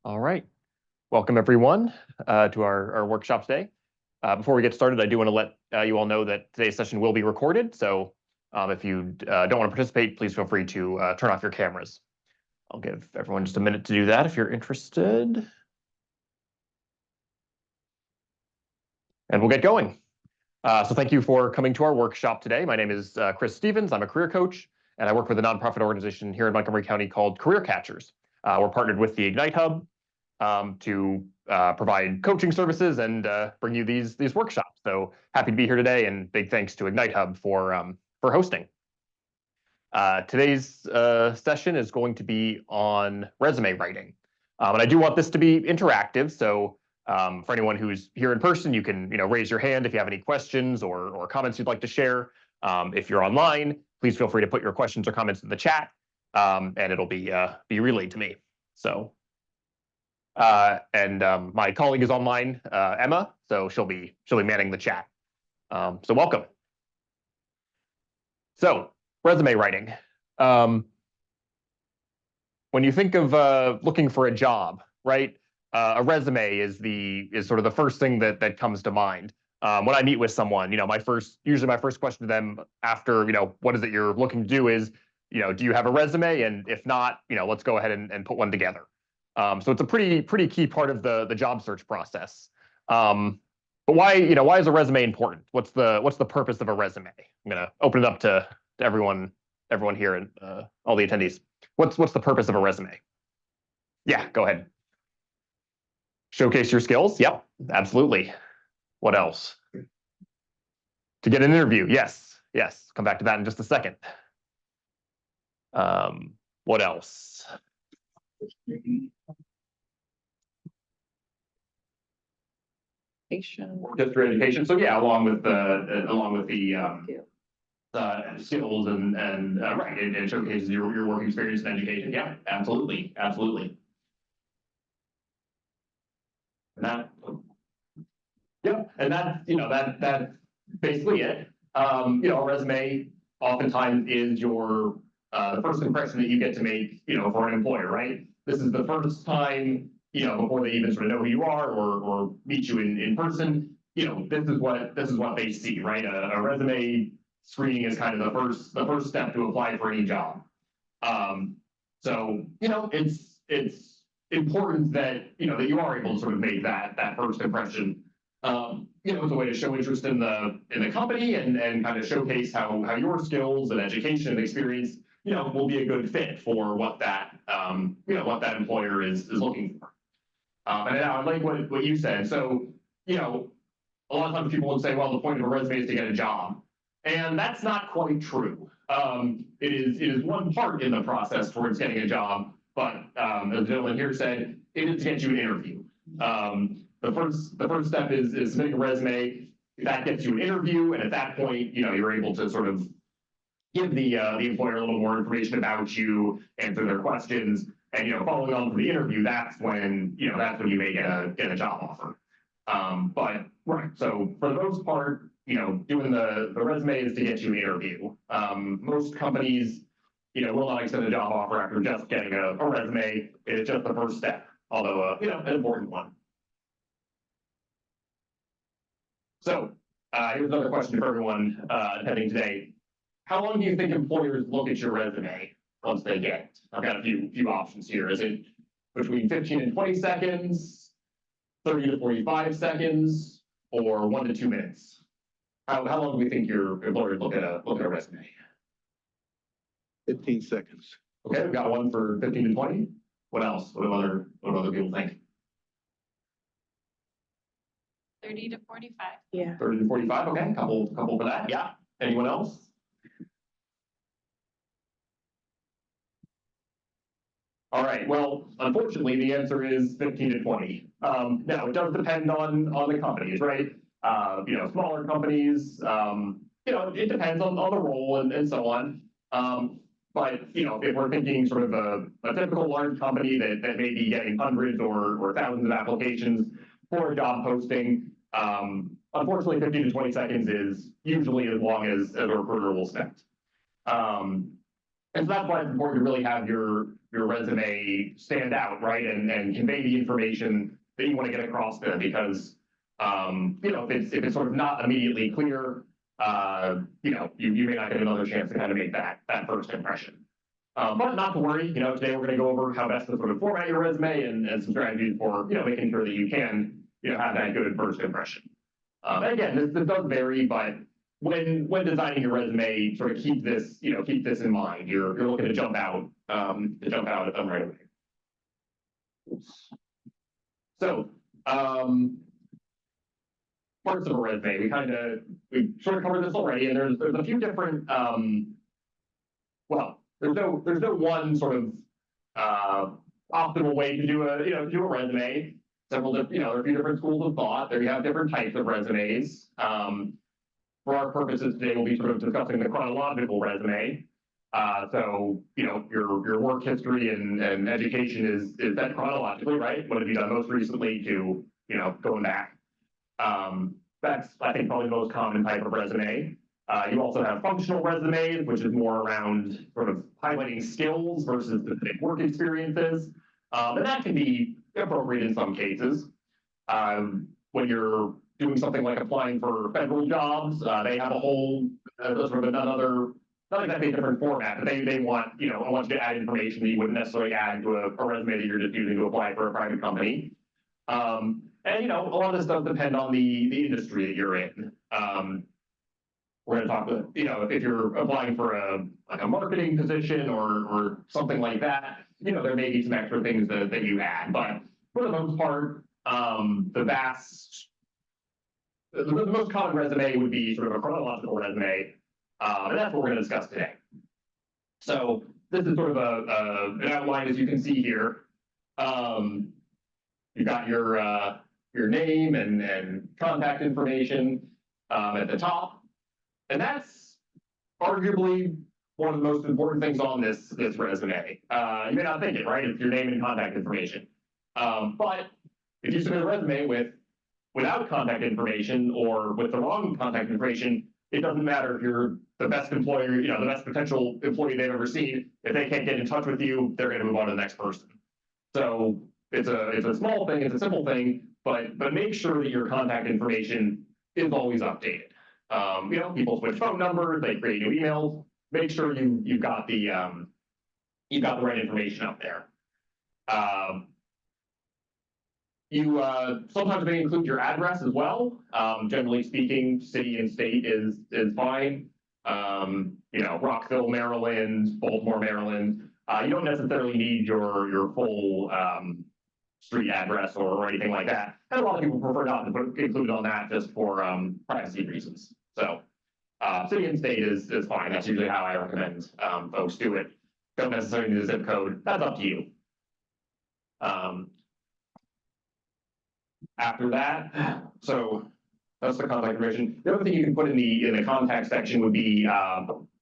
All right. Welcome, everyone, to our workshop today. Before we get started, I do want to let you all know that today's session will be recorded. So if you don't want to participate, please feel free to turn off your cameras. I'll give everyone just a minute to do that if you're interested. And we'll get going. So thank you for coming to our workshop today. My name is Chris Stevens. I'm a career coach, and I work with a nonprofit organization here in Montgomery County called Career Catchers. We're partnered with the Ignite Hub to provide coaching services and bring you these workshops. So happy to be here today, and big thanks to Ignite Hub for hosting. Today's session is going to be on resume writing, and I do want this to be interactive. So for anyone who's here in person, you can raise your hand if you have any questions or comments you'd like to share. If you're online, please feel free to put your questions or comments in the chat, and it'll be relayed to me. So. My colleague is online, Emma, so she'll be manning the chat. So welcome. So resume writing. When you think of looking for a job, right? A resume is sort of the first thing that comes to mind. When I meet with someone, usually my first question to them after what is it you're looking to do is do you have a resume? And if not, let's go ahead and put one together. So it's a pretty key part of the job search process. But why is a resume important? What's the purpose of a resume? I'm gonna open it up to everyone here and all the attendees. What's the purpose of a resume? Yeah, go ahead. Showcase your skills. Yep, absolutely. What else? To get an interview. Yes. Come back to that in just a second. What else? Just for education. So yeah, along with the skills and right, it showcases your work experience and education. Yeah, absolutely. And that's basically it. A resume oftentimes is your the first impression that you get to make, for an employer, right? This is the first time, before they even sort of know who you are or meet you in person. This is what they see, right? A resume screening is kind of the first step to apply for any job. So it's important that that you are able to sort of make that first impression. It's a way to show interest in the company and kind of showcase how your skills and education and experience will be a good fit for what that employer is looking for. And I like what you said. So a lot of times people would say, well, the point of a resume is to get a job, and that's not quite true. It is one part in the process towards getting a job, but as the gentleman here said, it is to get you an interview. The first step is submitting a resume. That gets you an interview, and at that point, you're able to sort of give the employer a little more information about you, answer their questions, and following on from the interview, that's when you may get a job offer. But right, so for the most part, doing the resume is to get you an interview. Most companies, will not extend a job offer after just getting a resume. It's just the first step, although an important one. So here's another question for everyone attending today. How long do you think employers look at your resume once they get it? I've got a few options here. Is it between 15 and 20 seconds, 30 to 45 seconds, or 1 to 2 minutes? How long do we think your employers look at a resume? 15 seconds. Okay, we've got one for 15 to 20. What else? What do other people think? 30 to 45. Yeah. 30 to 45. Okay, couple for that. Yeah. Anyone else? All right. Well, unfortunately, the answer is 15 to 20. Now, it does depend on the companies, right? Smaller companies, it depends on the role and so on. But if we're thinking sort of a typical large company that may be getting hundreds or thousands of applications for a job posting, unfortunately, 15 to 20 seconds is usually as long as a recruiter will spend. And so that's why it's important to really have your your resume stand out, right? And convey the information that you want to get across there because, you know, if it's sort of not immediately clear, you know, you may not get another chance to kind of make that first impression. But not to worry, you know, today we're going to go over how best to sort of format your resume and some strategies for, you know, making sure that you can, you know, have that good first impression. And again, this does vary, but when designing your resume, sort of keep this, you know, keep this in mind. You're looking to jump out right away. Oops. So, parts of a resume, we sort of covered this already, and there's a few different, well, there's no one sort of optimal way to do a resume. Several, you know, there are a few different schools of thought. There you have different types of resumes. For our purposes today, we'll be sort of discussing the chronological resume. So, you know, your work history and education is set chronologically, right? What have you done most recently to, you know, going back? That's, I think, probably the most common type of resume. You also have functional resumes, which is more around sort of highlighting skills versus specific work experiences. And that can be appropriate in some cases. When you're doing something like applying for federal jobs, they have a whole sort of another, not exactly a different format, but they want, you know, I want you to add information that you wouldn't necessarily add to a resume that you're just using to apply for a private company. And, you know, a lot of this does depend on the industry that you're in. We're going to talk about, you know, if you're applying for a marketing position or something like that, you know, there may be some extra things that you add, but for the most part, the most common resume would be sort of a chronological resume, and that's what we're going to discuss today. So this is sort of an outline, as you can see here. You've got your name and contact information at the top. And that's arguably one of the most important things on this resume. You may not think it, right? It's your name and contact information. But if you submit a resume without contact information or with the wrong contact information, it doesn't matter if you're the best employer, you know, the best potential employee they've ever seen. If they can't get in touch with you, they're going to move on to the next person. So it's a small thing, it's a simple thing, but make sure that your contact information is always updated. You know, people switch phone numbers, they create new emails. Make sure you've got the right information up there. Sometimes may include your address as well. Generally speaking, city and state is fine. You know, Rockville, Maryland, Baltimore, Maryland. You don't necessarily need your full street address or anything like that. And a lot of people prefer not to include on that just for privacy reasons. So city and state is fine. That's usually how I recommend folks do it. Don't necessarily need a zip code. That's up to you. After that, so that's the contact information. The other thing you can put in the contact section would be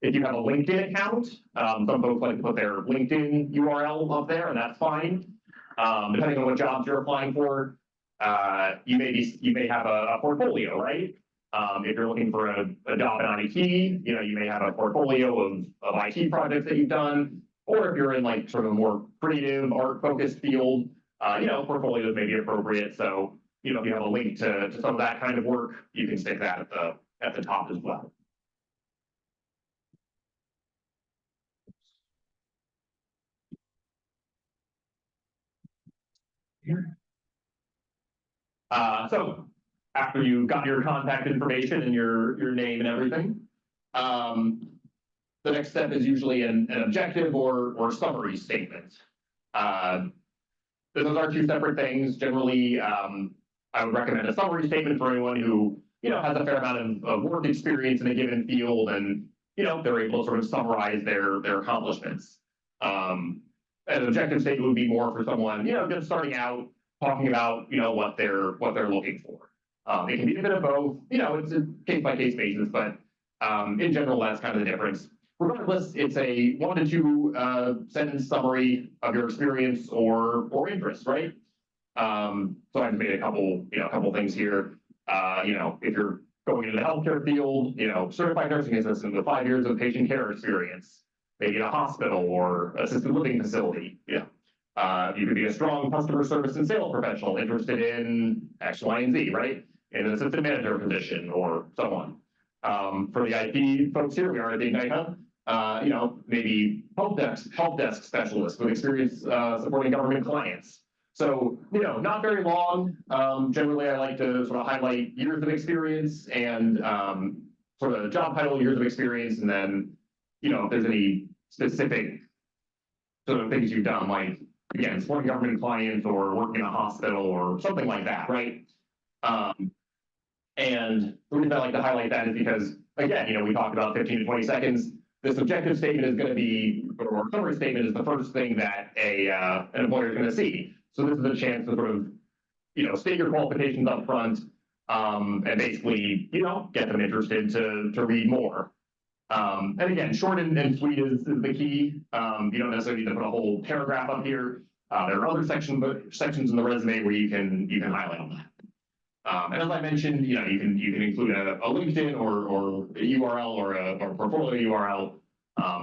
if you have a LinkedIn account. Some folks like to put their LinkedIn URL up there, and that's fine. Depending on what jobs you're applying for, you may have a portfolio, right? If you're looking for a job in IT, you know, you may have a portfolio of IT projects that you've done, or if you're in like sort of a more creative, art-focused field, you know, portfolios may be appropriate. So, you know, if you have a link to some of that kind of work, you can stick that at the top as well. So after you got your contact information and your name and everything, the next step is usually an objective or summary statement. Those are two separate things. Generally, I would recommend a summary statement for anyone who, you know, has a fair amount of work experience in a given field and, you know, they're able to sort of summarize their accomplishments. An objective statement would be more for someone, you know, just starting out, talking about, you know, what they're looking for. It can be a bit of both, you know, it's a case-by-case basis, but in general, that's kind of the difference. Regardless, it's a 1 to 2 sentence summary of your experience or interest, right? So I've made a couple things here. You know, if you're going into the healthcare field, you know, certified nursing assistant with 5 years of patient care experience. maybe in a hospital or assisted living facility, you could be a strong customer service and sales professional interested in X, Y, and Z, right? In an assistant manager position or so on. For the IT folks here, we are at the Ignite Hub. Maybe help desk specialists with experience supporting government clients. So, not very long. Generally, I like to sort of highlight years of experience and sort of job title, years of experience, and then, if there's any specific sort of things you've done, like, again, supporting government clients or working in a hospital or something like that, right? And the reason I like to highlight that is because, again, we talked about 15 to 20 seconds. This objective statement is going to be, or summary statement is the first thing that an employer is going to see. So this is a chance to sort of, state your qualifications up front, and basically, get them interested to read more. And again, short and sweet is the key. You don't necessarily need to put a whole paragraph up here. There are other sections in the resume where you can highlight on that. And as I mentioned, you can include a LinkedIn or a URL or a portfolio URL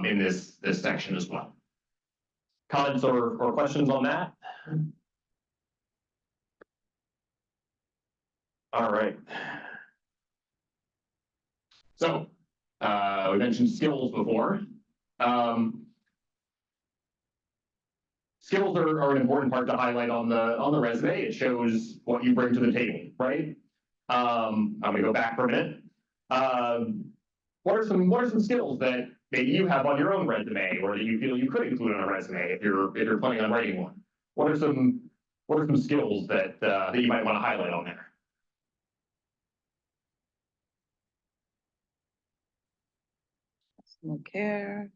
in this section as well. Comments or questions on that? All right. So we mentioned skills before. Skills are an important part to highlight on the resume. It shows what you bring to the table, right? I'm gonna go back for a minute. What are some skills that maybe you have on your own resume, or that you feel you could include on a resume if you're planning on writing one? What are some skills that you might want to highlight on there? Customer care,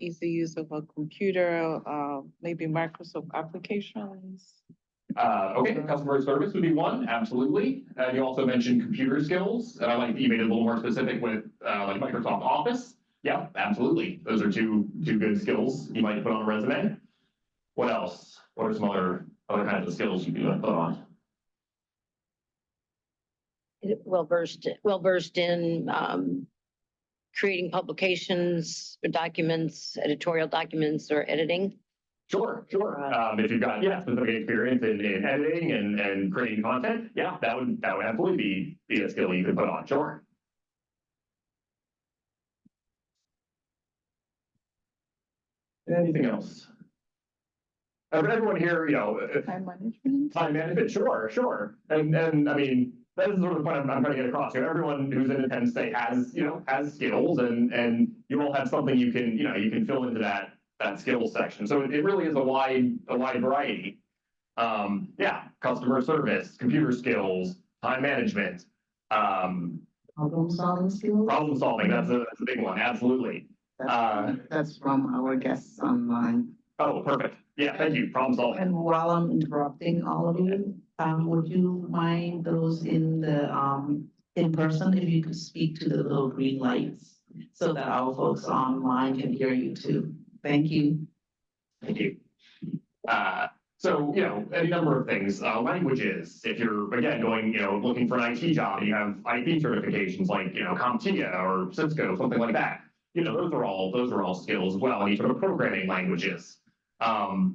easy use of a computer, maybe Microsoft applications. Okay, customer service would be one, absolutely. You also mentioned computer skills, and I like that you made it a little more specific with like Microsoft Office. Yeah, absolutely. Those are two good skills you might put on a resume. What else? What are some other kinds of skills you could put on? Well versed in creating publications, or documents, editorial documents, or editing. Sure. If you've got specific experience in editing and creating content, that would absolutely be a skill you could put on. Sure. Anything else? Everyone here, Time management. time management, sure. And I mean, that is sort of the point I'm trying to get across. Everyone who's in attendance today has skills, and you all have something you can fill into that skills section. So it really is a wide variety. Customer service, computer skills, time management, Problem solving skills. problem solving. That's a big one. Absolutely. That's from our guests online. Oh, perfect. Yeah, thank you. Problem solving. And while I'm interrupting all of you, would you mind those in the, in person, if you could speak to the little green lights so that our folks online can hear you too? Thank you. Thank you. So, any number of things. Languages, if you're, again, looking for an IT job and you have IT certifications like, CompTIA or Cisco, something like that, those are all skills as well, any sort of programming languages. So,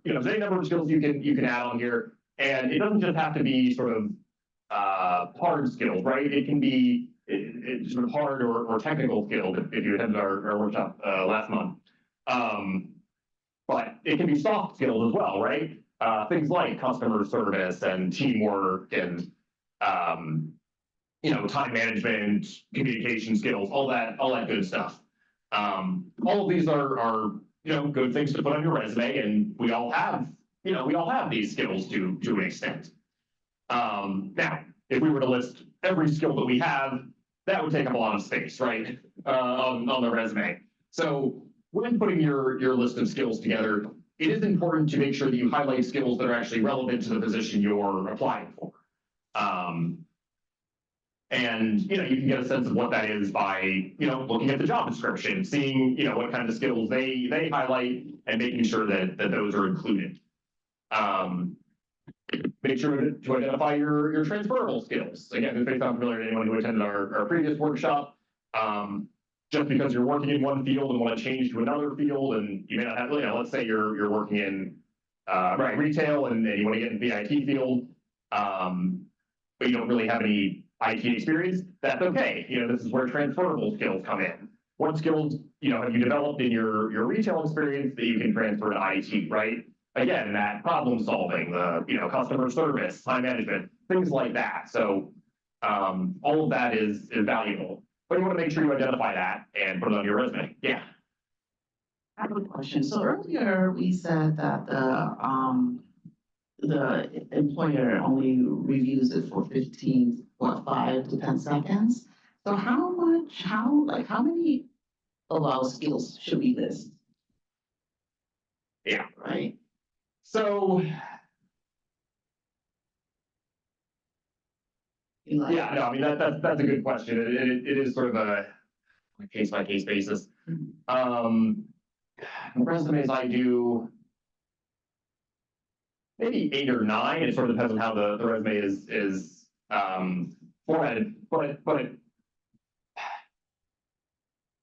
there's any number of skills you can add on here, and it doesn't just have to be sort of hard skills, right? It can be it's sort of hard or technical skills if you attended our workshop last month. But it can be soft skills as well, right? Things like customer service and teamwork and time management, communication skills, all that good stuff. All of these are good things to put on your resume, and we all have these skills to an extent. Now, if we were to list every skill that we have, that would take up a lot of space, right? On the resume. So when putting your list of skills together, it is important to make sure that you highlight skills that are actually relevant to the position you're applying for. And you can get a sense of what that is by looking at the job description, seeing what kind of skills they highlight, and making sure that those are included. make sure to identify your transferable skills. Again, this may sound familiar to anyone who attended our previous workshop. Just because you're working in one field and want to change to another field, and you may not have, let's say you're working in retail and you want to get into the IT field, but you don't really have any IT experience, that's okay. This is where transferable skills come in. What skills, have you developed in your retail experience that you can transfer to IT, right? Again, that problem solving, the, customer service, time management, things like that. So, all of that is valuable, but you want to make sure you identify that and put it on your resume. Yeah. I have a question. So earlier we said that the employer only reviews it for 5 to 10 seconds. So how many of our skills should we list? Yeah. Right? So, Like, yeah, no, I mean, that's a good question. It is sort of a case by case basis. Resumes I do maybe 8 or 9. It sort of depends on how the resume is formatted, but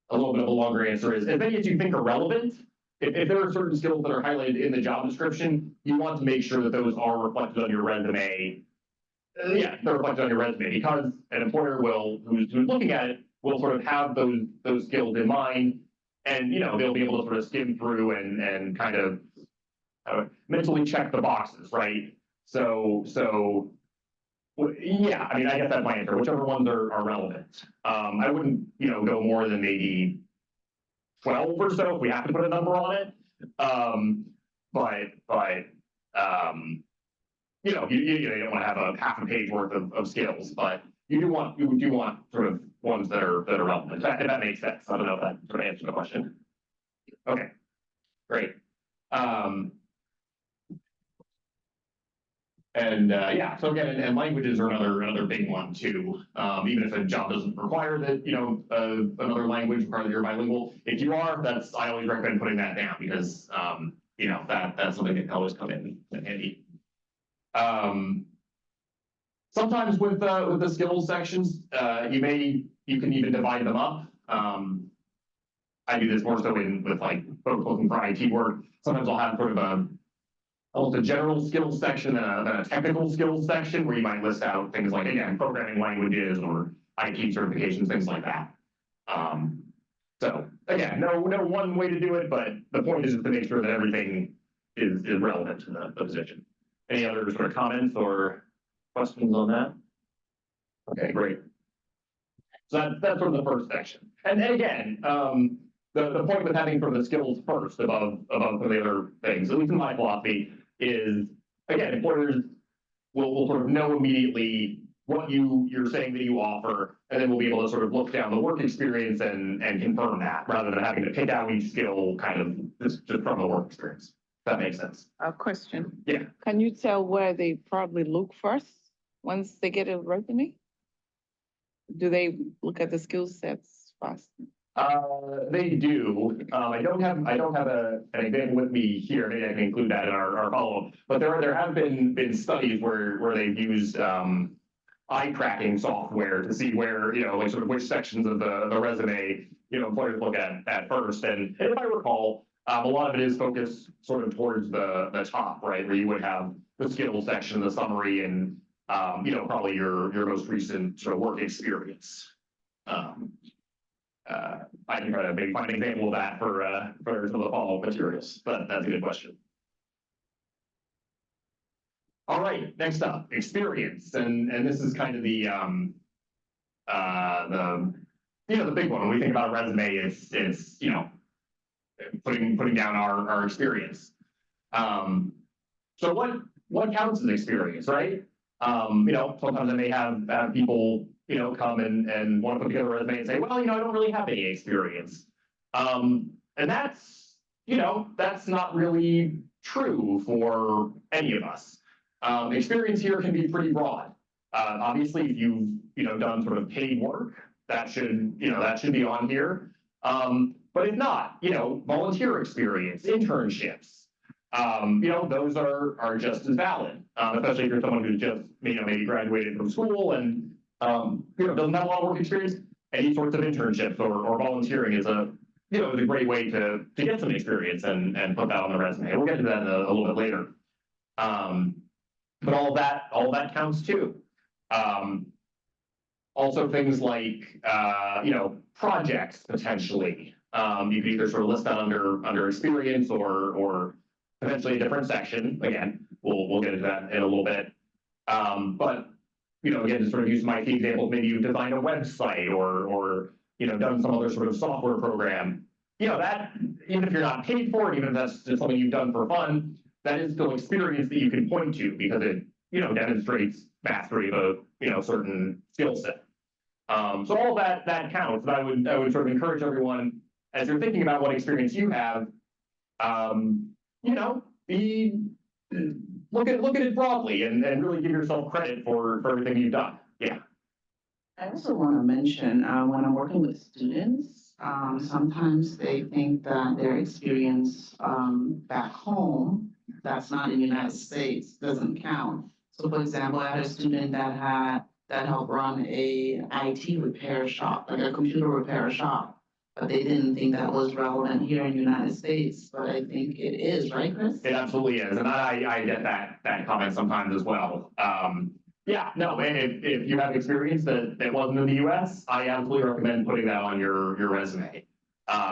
a little bit of a longer answer is as many as you think are relevant. If there are certain skills that are highlighted in the job description, you want to make sure that those are reflected on your resume. Yeah, they're reflected on your resume because an employer who's looking at it, will sort of have those skills in mind, and they'll be able to sort of skim through and kind of mentally check the boxes, right? So yeah, I mean, I guess that's my answer. Whichever ones are relevant. I wouldn't go more than maybe 12 or so if we have to put a number on it. But you don't want to have a half a page worth of skills, but you do want sort of ones that are relevant. If that makes sense. I don't know if that sort of answers the question. Okay, great. Yeah, so again, and languages are another big one too. Even if a job doesn't require that, another language require that you're bilingual. If you are, I always recommend putting that down because, that's something that can always come in handy. Sometimes with the skills sections, you can even divide them up. I do this more so with like folks looking for IT work. Sometimes I'll have sort of almost a general skills section and a technical skills section where you might list out things like, again, programming languages or IT certifications, things like that. So again, no one way to do it, but the point is to make sure that everything is relevant to the position. Any other sort of comments or questions on that? Okay, great. So that's sort of the first section. And again, the point with having sort of the skills first above some of the other things, at least in my philosophy, is again, employers will sort of know immediately what you're saying that you offer, and then we'll be able to sort of look down the work experience and confirm that rather than having to pick out each skill kind of just from the work experience. If that makes sense. A question. Yeah. Can you tell where they probably look first once they get a resume? Do they look at the skill sets first? They do. I don't have an example with me here. Maybe I can include that in our follow-up. But there have been studies where they've used eye tracking software to see where, like sort of which sections of the resume, employers look at first. And if I recall, a lot of it is focused sort of towards the top, right? Where you would have the skills section, the summary, and probably your most recent sort of work experience. I can try to maybe find an example of that for some of the follow-up materials, but that's a good question. All right, next up, experience, and this is kind of the big one. When we think about a resume, it's putting down our experience. So what counts as experience, right? Sometimes I may have people come and want to put together a resume and say, well, I don't really have any experience. And that's not really true for any of us. Experience here can be pretty broad. Obviously, if you've done sort of paid work, that should be on here. But if not, volunteer experience, internships, those are just as valid, especially if you're someone who's just, maybe graduated from school and, doesn't have a lot of work experience. Any sorts of internships or volunteering is is a great way to get some experience and put that on the resume. We'll get to that a little bit later. But all that counts too. Also things like, projects potentially. You could either sort of list that under experience or potentially a different section. Again, we'll get into that in a little bit. But, again, to sort of use my key examples, maybe you've designed a website or done some other sort of software program. That, even if you're not paid for it, even if that's just something you've done for fun, that is still experience that you can point to because it, demonstrates mastery of a, certain skill set. So all that counts. And I would sort of encourage everyone, as you're thinking about what experience you have, look at it broadly and really give yourself credit for everything you've done. Yeah. I also want to mention, when I'm working with students, sometimes they think that their experience, back home, that's not in the United States, doesn't count. So for example, I had a student that helped run a IT repair shop, like a computer repair shop. But they didn't think that was relevant here in the United States, but I think it is, right, Chris? It absolutely is, and I get that comment sometimes as well. Yeah, no, and if you have experience that wasn't in the US, I absolutely recommend putting that on your resume.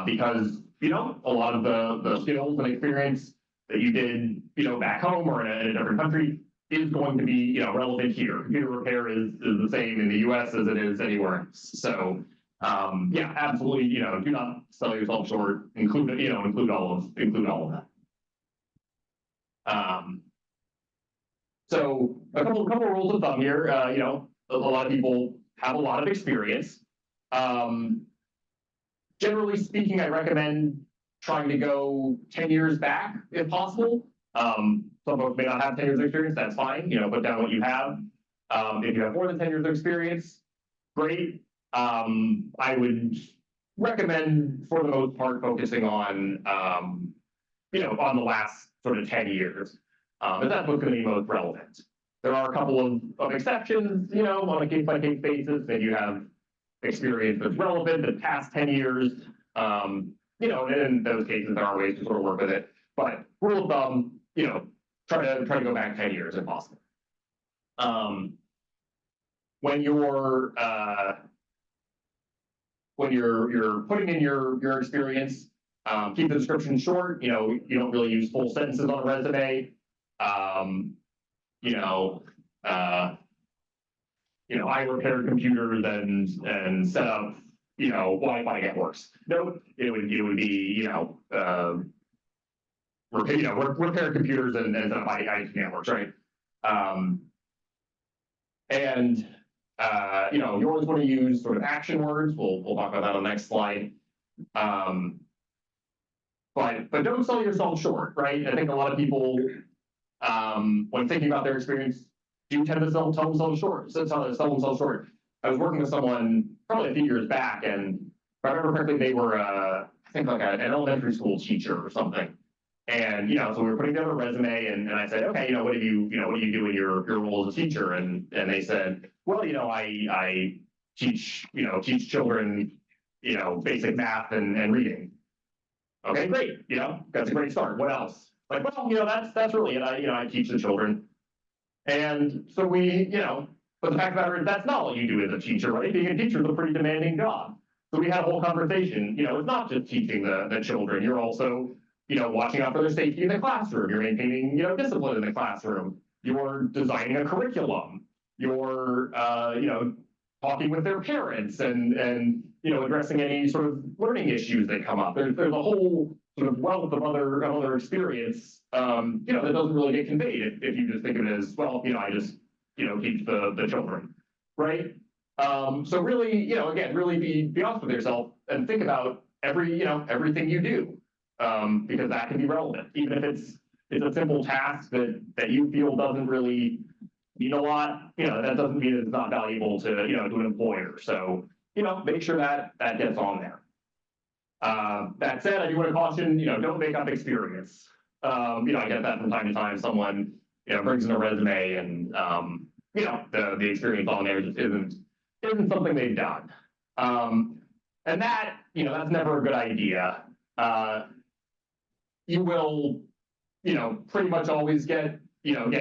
Because, a lot of the skills and experience that you did, back home or in a different country is going to be, relevant here. Computer repair is the same in the US as it is anywhere else. So, yeah, absolutely, do not sell yourself short, include all of that. So a couple rules of thumb here, a lot of people have a lot of experience. Generally speaking, I recommend trying to go 10 years back if possible. Some folks may not have 10 years of experience, that's fine, put down what you have. If you have more than 10 years of experience, great. I would recommend, for the most part, focusing on, on the last sort of 10 years. But that's what's going to be most relevant. There are a couple of exceptions, on a case-by-case basis, that you have experience that's relevant the past 10 years. And in those cases, there are ways to sort of work with it. But rule of thumb, try to go back 10 years if possible. When you're putting in your experience, keep the description short. You don't really use full sentences on a resume. I repaired computers and set up, Wi-Fi networks. No, it would be, repair computers and set up IT networks, right? You always want to use sort of action words. We'll talk about that on the next slide. But don't sell yourself short, right? I think a lot of people, when thinking about their experience, do tend to sell themselves short. I was working with someone probably a few years back, and if I remember correctly, they were, I think like an elementary school teacher or something. And, so we were putting together a resume and I said, okay, what do you do in your role as a teacher? And they said, well, I teach children, basic math and reading. Okay, great. That's a great start. What else? Like, well, that's really it. I teach the children. And so but the fact of the matter is that's not what you do as a teacher, right? Being a teacher is a pretty demanding job. So we had a whole conversation, it's not just teaching the children. You're also, watching out for their safety in the classroom. You're maintaining, discipline in the classroom. You're designing a curriculum. You're, talking with their parents and addressing any sort of learning issues that come up. There's a whole sort of wealth of other experience, that doesn't really get conveyed if you just think of it as, well, I just, teach the children, right? So really, again, really be honest with yourself and think about everything you do, because that can be relevant, even if it's a simple task that you feel doesn't really mean a lot. That doesn't mean it's not valuable to to an employer. So make sure that gets on there. That said, I do want to caution, don't make up experience. You know, I get that from time to time, someone, you know, brings in a resume and, you know, the experience on there just isn't something they've done. And that, you know, that's never a good idea. You will, you know, pretty much always get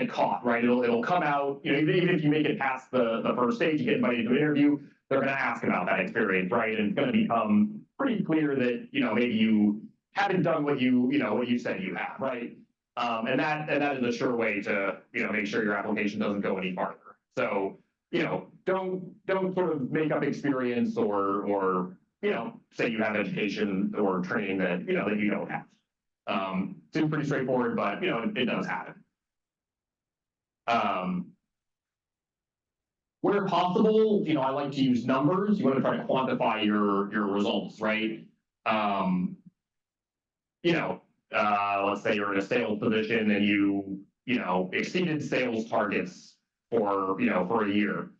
caught, right? It'll come out, you know, even if you make it past the first stage, you get invited to an interview, they're gonna ask about that experience, right? And it's gonna become pretty clear that, you know, maybe you haven't done what you said you have, right? And that is a sure way to, you know, make sure your application doesn't go any farther. So, you know, don't sort of make up experience or, you know, say you have education or training that, you know, that you don't have. Seems pretty straightforward, but, you know, it does happen. Where possible, you know, I like to use numbers. You want to try to quantify your results, right? You know, let's say you're in a sales position and you know, exceeded sales targets for a year.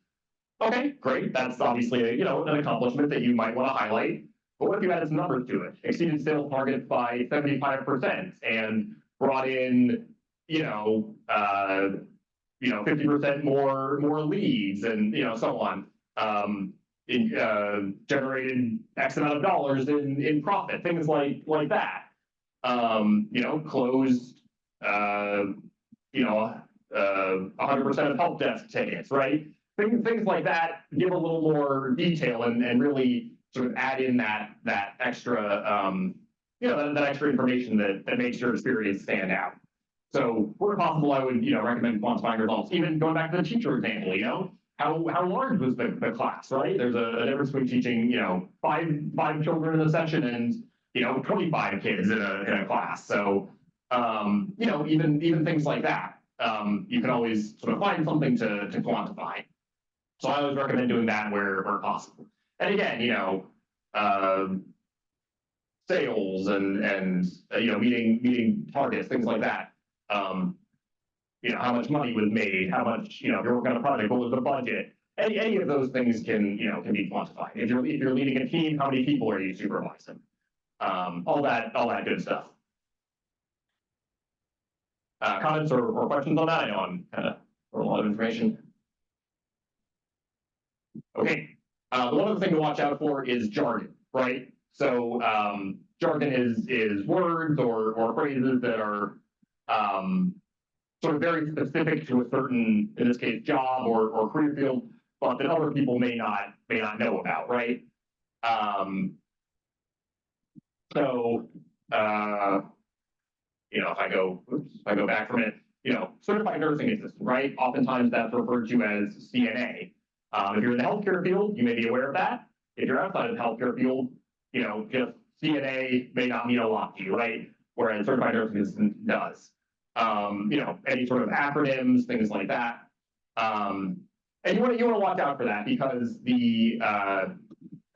Okay, great. That's obviously you know, an accomplishment that you might want to highlight. But what if you added some numbers to it? Exceeded sales targets by 75% and brought in, you know, 50% more leads and, you know, so on. Generated X amount of dollars in profit, things like that. You know, closed, 100% of help desk tickets, right? Things like that give a little more detail and really sort of add in that extra, that extra information that makes your experience stand out. So where possible, I would, you know, recommend quantifying results. Even going back to the teacher example, you know, how large was the class, right? There's a difference between teaching, you know, five children in a session and, you know, 25 kids in a class. So, you know, even things like that, you can always sort of find something to quantify. So I always recommend doing that where possible. And again, you know, sales and you know, meeting targets, things like that. You know, how much money was made, how much, you know, if you're working on a project, what was the budget? Any of those things can be quantified. If you're leading a team, how many people are you supervising? All that good stuff. Comments or questions on that? I know I'm kind of a lot of information. Okay. One other thing to watch out for is jargon, right? So jargon is words or phrases that are sort of very specific to a certain, in this case, job or career field, but that other people may not know about, right? So you know, if I go back from it, you know, certified nursing assistant, right? Oftentimes that's referred to as CNA. If you're in the healthcare field, you may be aware of that. If you're outside of the healthcare field, you know, just CNA may not mean a lot to you, right? Whereas certified nursing assistant does. You know, any sort of acronyms, things like that. And you want to watch out for that because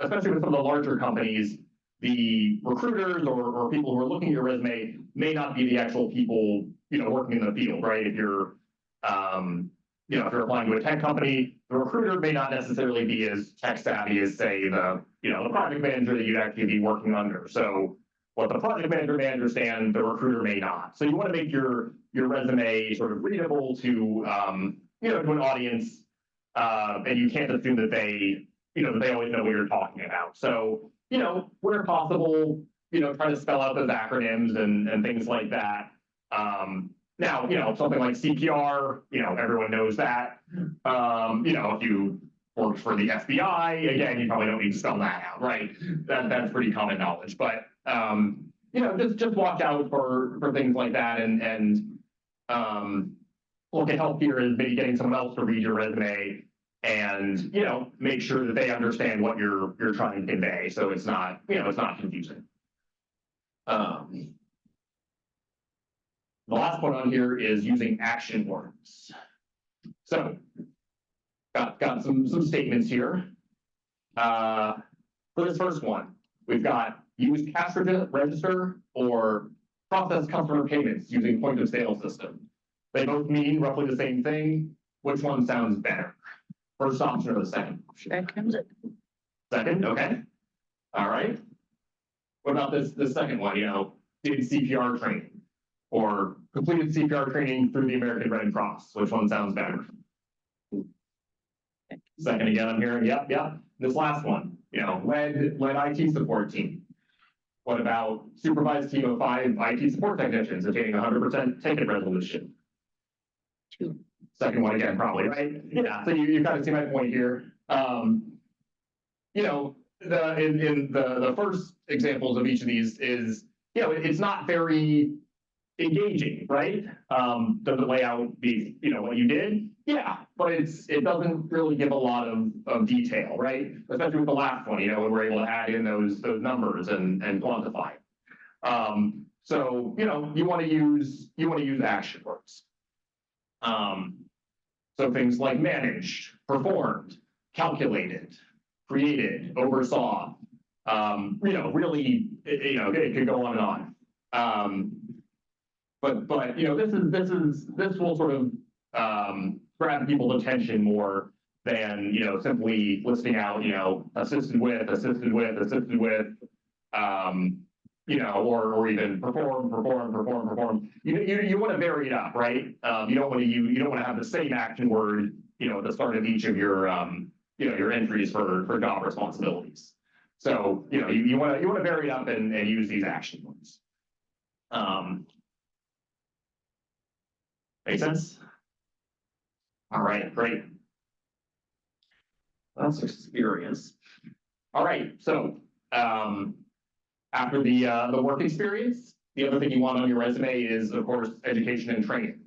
especially with some of the larger companies, the recruiters or people who are looking at your resume may not be the actual people, you know, working in the field, right? If you're, you know, if you're applying to a tech company, the recruiter may not necessarily be as tech savvy as, say, the project manager that you'd actually be working under. So what the project manager may understand, the recruiter may not. So you want to make your resume sort of readable to, you know, to an audience, and you can't assume that they always know what you're talking about. So, you know, where possible, you know, try to spell out those acronyms and things like that. Now, you know, something like CPR, you know, everyone knows that. You know, if you worked for the FBI, again, you probably don't need to spell that out, right? That's pretty common knowledge. But you know, just watch out for things like that and what can help here is maybe getting someone else to read your resume and, you know, make sure that they understand what you're trying to convey. So it's not, you know, it's not confusing. The last point on here is using action words. So got some statements here. For this first one, we've got use cash register or process customer payments using point of sale system. They both mean roughly the same thing. Which one sounds better? First option or the second option? Second, okay. All right. What about this second one, you know, did CPR training? or completed CPR training through the American Red Cross. Which one sounds better? Second again, I'm hearing, yep, yep. This last one, led IT support team. What about supervised team of 5 IT support technicians attaining 100% ticket resolution? 2. Second one again, probably, right? Yeah, so you kind of see my point here. In the first examples of each of these is, it's not very engaging, right? Does it lay out what you did? Yeah, but it doesn't really give a lot of detail, right? Especially with the last one, when we're able to add in those numbers and quantify. So you want to use action words. So things like managed, performed, calculated, created, oversaw. Really, it could go on and on. But this will sort of grab people's attention more than simply listing out assisted with, or even perform. You want to vary it up, right? You don't want to have the same action word at the start of each of your your entries for job responsibilities. So you want to vary it up and use these action words. Make sense? All right, great. That's experience. All right, so after the work experience, the other thing you want on your resume is, of course, education and training.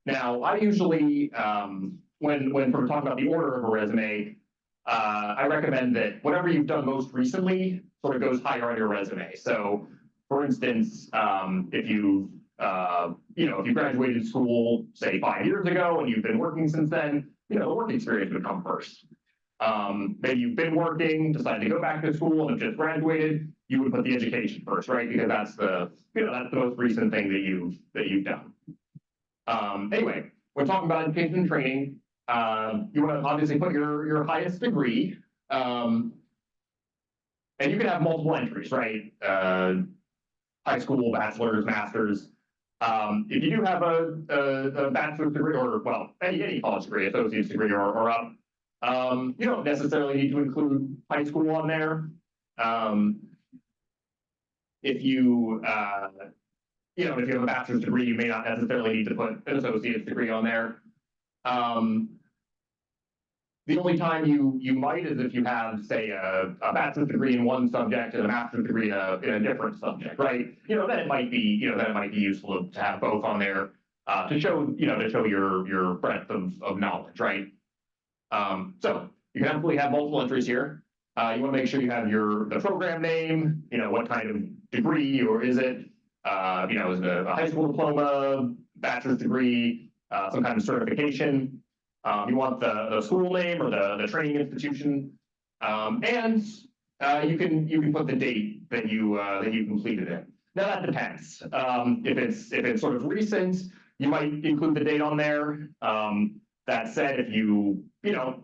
Now, I usually, when we're talking about the order of a resume, I recommend that whatever you've done most recently sort of goes higher on your resume. So, for instance, if you graduated school, say 5 years ago, and you've been working since then, the work experience would come first. Maybe you've been working, decided to go back to school, and have just graduated, you would put the education first, right? Because that's the most recent thing that you've done. Anyway, we're talking about education and training. You want to obviously put your highest degree, and you can have multiple entries, right? High school, bachelor's, master's. If you do have a bachelor's degree, or any college degree, associate's degree or up, you don't necessarily need to include high school on there. If you if you have a bachelor's degree, you may not necessarily need to put an associate's degree on there. The only time you might is if you have, say, a bachelor's degree in one subject and a master's degree in a different subject, right? Then it might be useful to have both on there to show your breadth of knowledge, right? So you can absolutely have multiple entries here. You want to make sure you have the program name, what kind of degree, or is it, is it a high school diploma, bachelor's degree, some kind of certification. You want the school name or the training institution, and you can put the date that you completed it. Now that depends. If it's sort of recent, you might include the date on there. That said, if you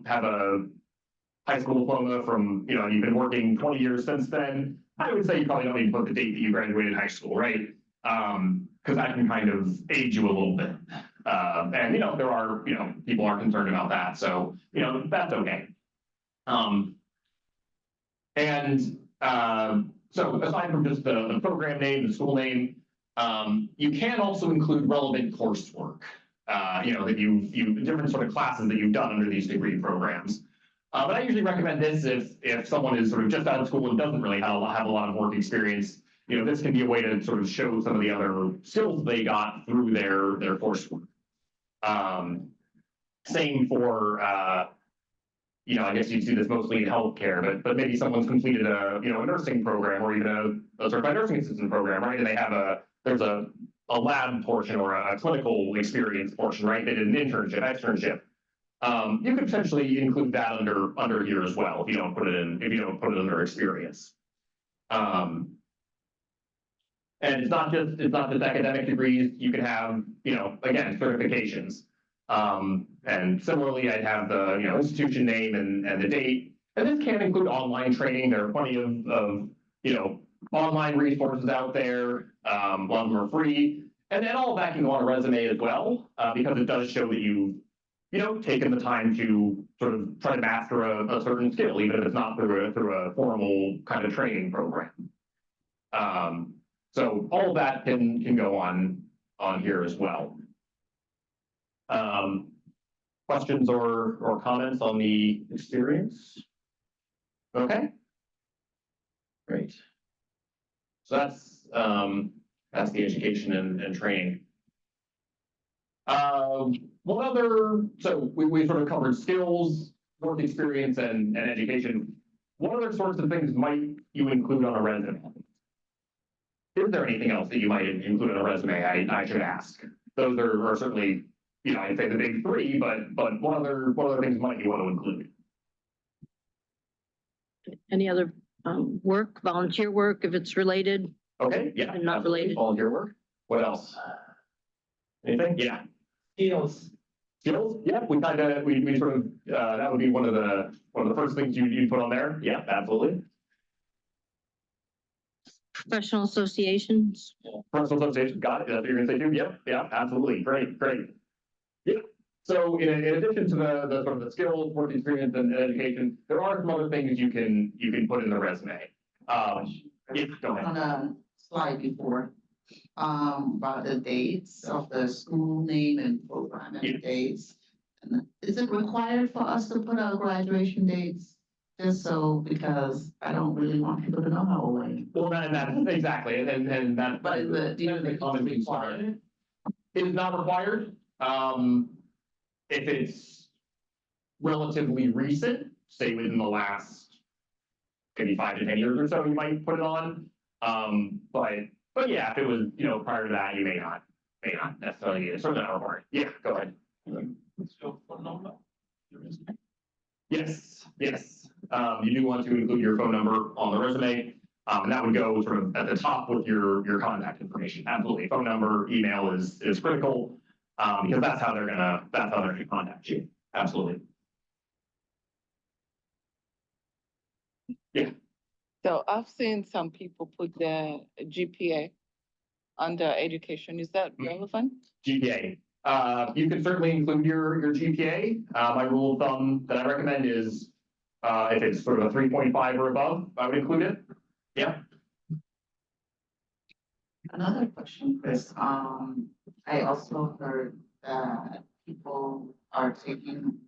have a high school diploma from you've been working 20 years since then, I would say you probably don't need to put the date that you graduated high school, right? Because that can kind of age you a little bit. And there are people are concerned about that, so that's okay. So aside from just the program name, the school name, you can also include relevant coursework. That you've different sort of classes that you've done under these degree programs. But I usually recommend this if someone is sort of just out of school and doesn't really have a lot of work experience. This can be a way to sort of show some of the other skills they got through their coursework. Same for, I guess you see this mostly in healthcare, but maybe someone's completed a nursing program or even a certified nursing assistant program, right? And they have there's a lab portion or a clinical experience portion, right? They did an externship. You could potentially include that under here as well if you don't put it under experience. And it's not just academic degrees. You can have, again, certifications. And similarly, I'd have the institution name and the date. And this can include online training. There are plenty of online resources out there. A lot of them are free. And then all of that can go on a resume as well, because it does show that you know, taken the time to sort of try to master a certain skill, even if it's not through a formal kind of training program. So all of that can go on here as well. Questions or comments on the experience? Okay. Great. So that's the education and training. What other, so we sort of covered skills, work experience and education. What other sorts of things might you include on a resume? Is there anything else that you might include on a resume I should ask? Those are certainly, you know, I'd say the big three, but what other things might you want to include? Any other work, volunteer work, if it's related? Okay, yeah. And not absolutely. related. Volunteer work. What else? Anything? Yeah. Skills. Skills? Yeah, we kind of, we sort of, that would be one of the first things you'd put on there. Yeah, absolutely. Professional associations? Personal association, got it. That's what you're gonna say too. Yep, yeah, absolutely. Great. Yeah. So in addition to the sort of the skills, work experience and education, there are some other things you can put in the resume. Yeah, go ahead. On a slide before, about the dates of the school name and program Yeah. and dates. And is it required for us to put our graduation dates? Just so, because I don't really want people to know how old I am. Well, that's exactly, and that. But is it, do you that's the think common it's concern. required? It is not required. If it's relatively recent, say within the last maybe 5 to 10 years or so, you might put it on. But yeah, if it was, you know, prior to that, you may not necessarily need it. Certainly not required. Yeah, go ahead. Yes. You do want to include your phone number on the resume. And that would go sort of at the top with your contact information. Absolutely. Phone number, email is critical. Because that's how they're gonna contact you. Absolutely. Yeah. So I've seen some people put their GPA under education. Is that relevant? GPA. You can certainly include your GPA. My rule of thumb that I recommend is if it's sort of a 3.5 or above, I would include it. Yeah. Another question, Chris, I also heard that people are taking,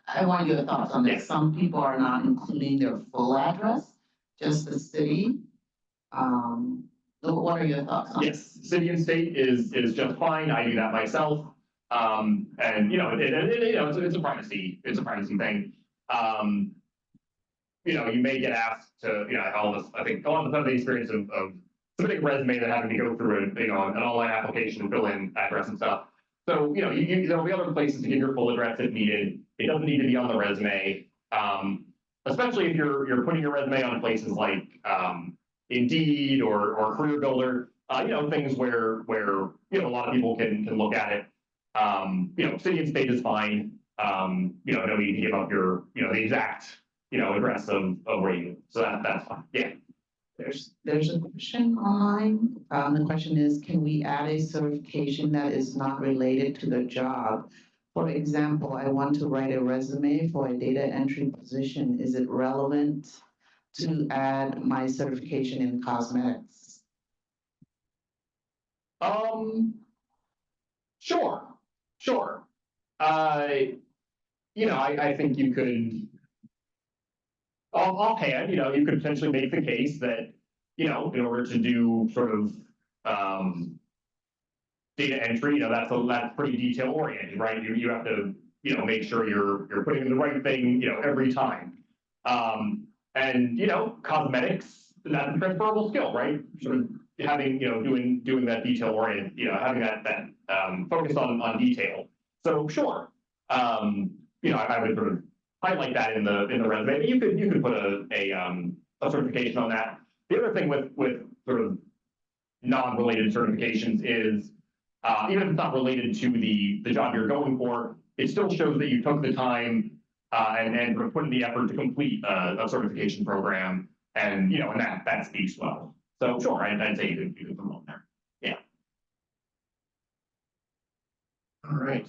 I want your thoughts on Yes. this. Some people are not including their full address, just the city. What are your thoughts on? Yes, city and state is just fine. I do that myself. And you know, it's a privacy thing. You know, you may get asked to, you know, I think all of the experience of submitting a resume that having to go through an online application and fill in address and stuff. So, you know, there'll be other places to give your full address if needed. It doesn't need to be on the resume. Especially if you're putting your resume on places like Indeed or Career Builder, you know, things where you know a lot of people can look at it. You know, city and state is fine. You know, no need to give up your, you know, the exact, you know, address of where you live. So that's fine. Yeah. There's a question online. The question is, can we add a certification that is not related to the job? For example, I want to write a resume for a data entry position. Is it relevant to add my certification in cosmetics? Sure. You know, I think you could, offhand, you know, you could potentially make the case that, you know, in order to do sort of, data entry, you know, that's pretty detail oriented, right? You have to, you know, make sure you're putting in the right thing, you know, every time. And, you know, cosmetics, that's a transferable skill, right? Sort of having, you know, doing that detail oriented, you know, having that focus on detail. So sure, you know, I would sort of highlight that in the resume. But you could put a certification on that. The other thing with sort of non-related certifications is even if it's not related to the job you're going for, it still shows that you took the time and sort of put in the effort to complete a certification program, and you know, and that speaks well. So sure, I'd say you could put them on there. Yeah. right.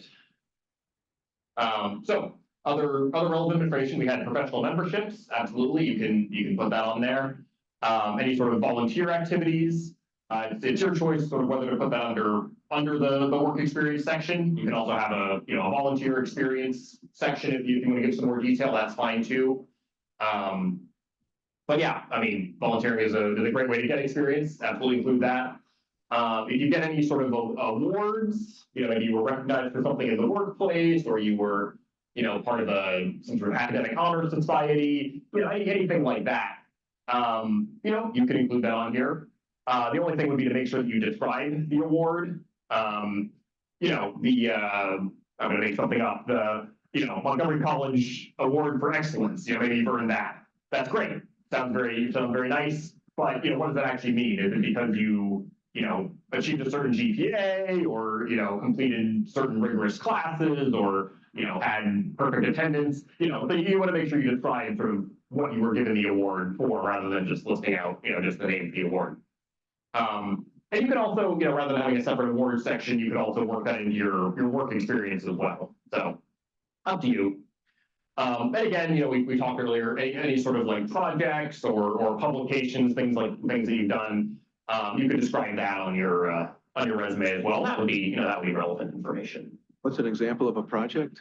So other relevant information, we had professional memberships, absolutely, you can put that on there. Any sort of volunteer activities, it's your choice sort of whether to put that under the work experience section. You can also have a, you know, a volunteer experience section if you want to give some more detail, that's fine too. But yeah, I mean, volunteering is a great way to get experience, absolutely include that. If you get any sort of awards, you know, maybe you were recognized for something in the workplace, or you were, you know, part of some sort of academic honor society, you know, anything like that. You know, you can include that on here. The only thing would be to make sure that you describe the award. You know, I'm gonna make something up, you know, Montgomery College Award for Excellence, you know, maybe you've earned that. That's great. Sounds very nice, but you know, what does that actually mean? Is it because you know, achieved a certain GPA, or, you know, completed certain rigorous classes, or, you know, had perfect attendance? You know, so you want to make sure you describe sort of what you were given the award for, rather than just listing out, you know, just the name of the award. And you can also, you know, rather than having a separate award section, you could also work that into your work experience as well. So up to you. And again, you know, we talked earlier, any sort of like projects or publications, things that you've done, you could describe that on your resume as well. That would be, you know, that would be relevant information. What's an example of a project?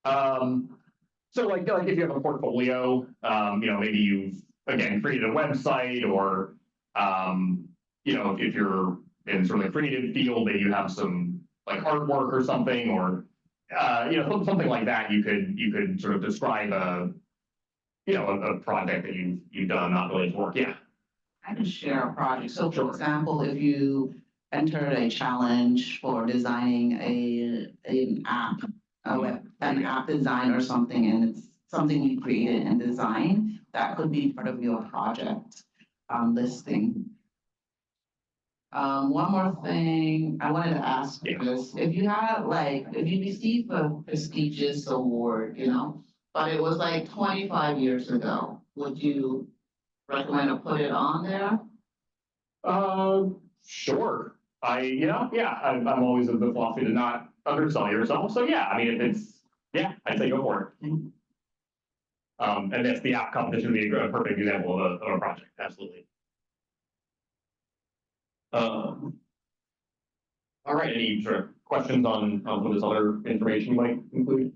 So like if you have a portfolio, you know, maybe you've again created a website, or you know, if you're in sort of the creative field, maybe you have some like artwork or something, or you know, something like that. You could sort of describe you know, a project that you've done, not related to work. Yeah. I can share a project. So for example, if you entered a challenge for designing an app, an app design or something, and it's something you created and designed, that could be part of your project listing. One more thing I wanted to ask is, if you received a prestigious award, you know, but it was like 25 years ago, would you recommend to put it on there? Sure. You know, yeah, I'm always of the philosophy to not undersell yourself. So yeah, I mean, if it's, yeah, I'd say go for it. And that's the app competition would be a perfect example of a project. Absolutely. All right, any sort of questions on some of this other information you might include?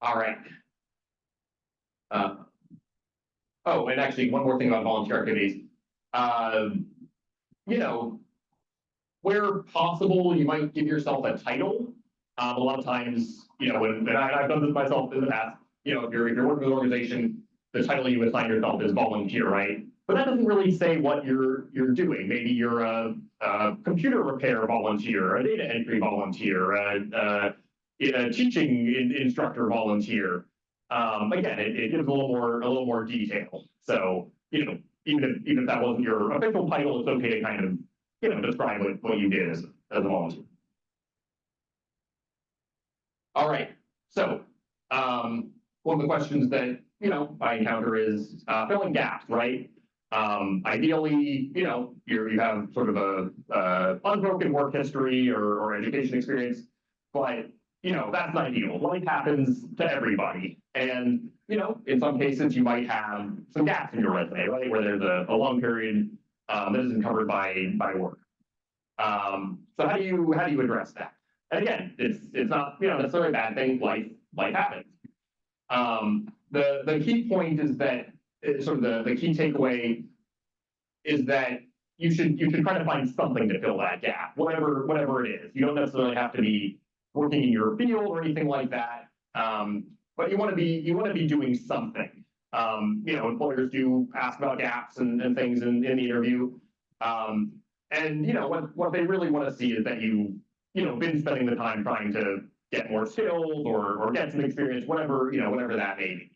All right. Oh, and actually, one more thing about volunteer activities. You know, where possible, you might give yourself a title. A lot of times, you know, and I've done this myself in the past, you know, if you're working with an organization, the title you assign yourself is volunteer, right? But that doesn't really say what you're doing. Maybe you're a computer repair volunteer, a data entry volunteer, a teaching instructor volunteer. Again, it gives a little more detail. So, you know, even if that wasn't your official title, it's okay to kind of, you know, describe what you did as a volunteer. All right. So, one of the questions that, you know, I encounter is filling gaps, right? Ideally, you know, you have sort of a unbroken work history or education experience, but you know, that's not ideal. Life happens to everybody. And, you know, in some cases you might have some gaps in your resume, right? Where there's a long period that isn't covered by work. So how do you address that? And again, it's not, you know, necessarily a bad thing. Life happens. The key point is that sort of the key takeaway is that you should try to find something to fill that gap, whatever it is. You don't necessarily have to be working in your field or anything like that. But you want to be doing something. You know, employers do ask about gaps and things in the interview. And you know, what they really want to see is that you know, been spending the time trying to get more skills or get some experience, whatever that may be.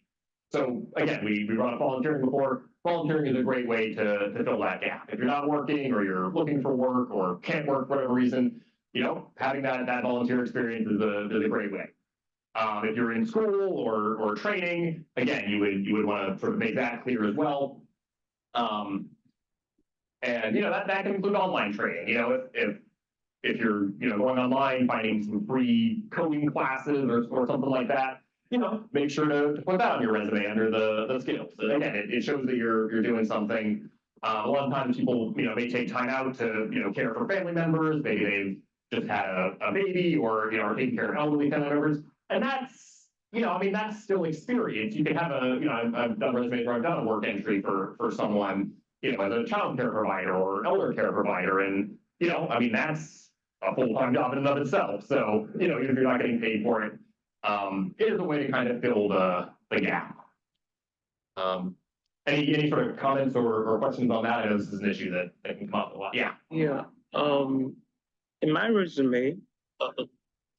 So again, we brought up volunteering before. Volunteering is a great way to fill that gap. If you're not working, or you're looking for work, or can't work for whatever reason, you know, having that volunteer experience is a great way. If you're in school or training, again, you would want to sort of make that clear as well. And you know, that can include online training. You know, if if you're, going online, finding some free coding classes or something like that, make sure to put that on your resume under the skills. So again, it shows that you're doing something. A lot of times people, may take time out to, care for family members. Maybe they've just had a baby or, are taking care of elderly family members. And that's, that's still experience. You can have I've done resumes where I've done a work entry for someone, as a child care provider or elder care provider. And, that's a full-time job in and of itself. So, even if you're not getting paid for it, it is a way to kind of fill the gap. Any sort of comments or questions on that? I know this is an issue that can come up a lot. Yeah. Yeah. In my resume,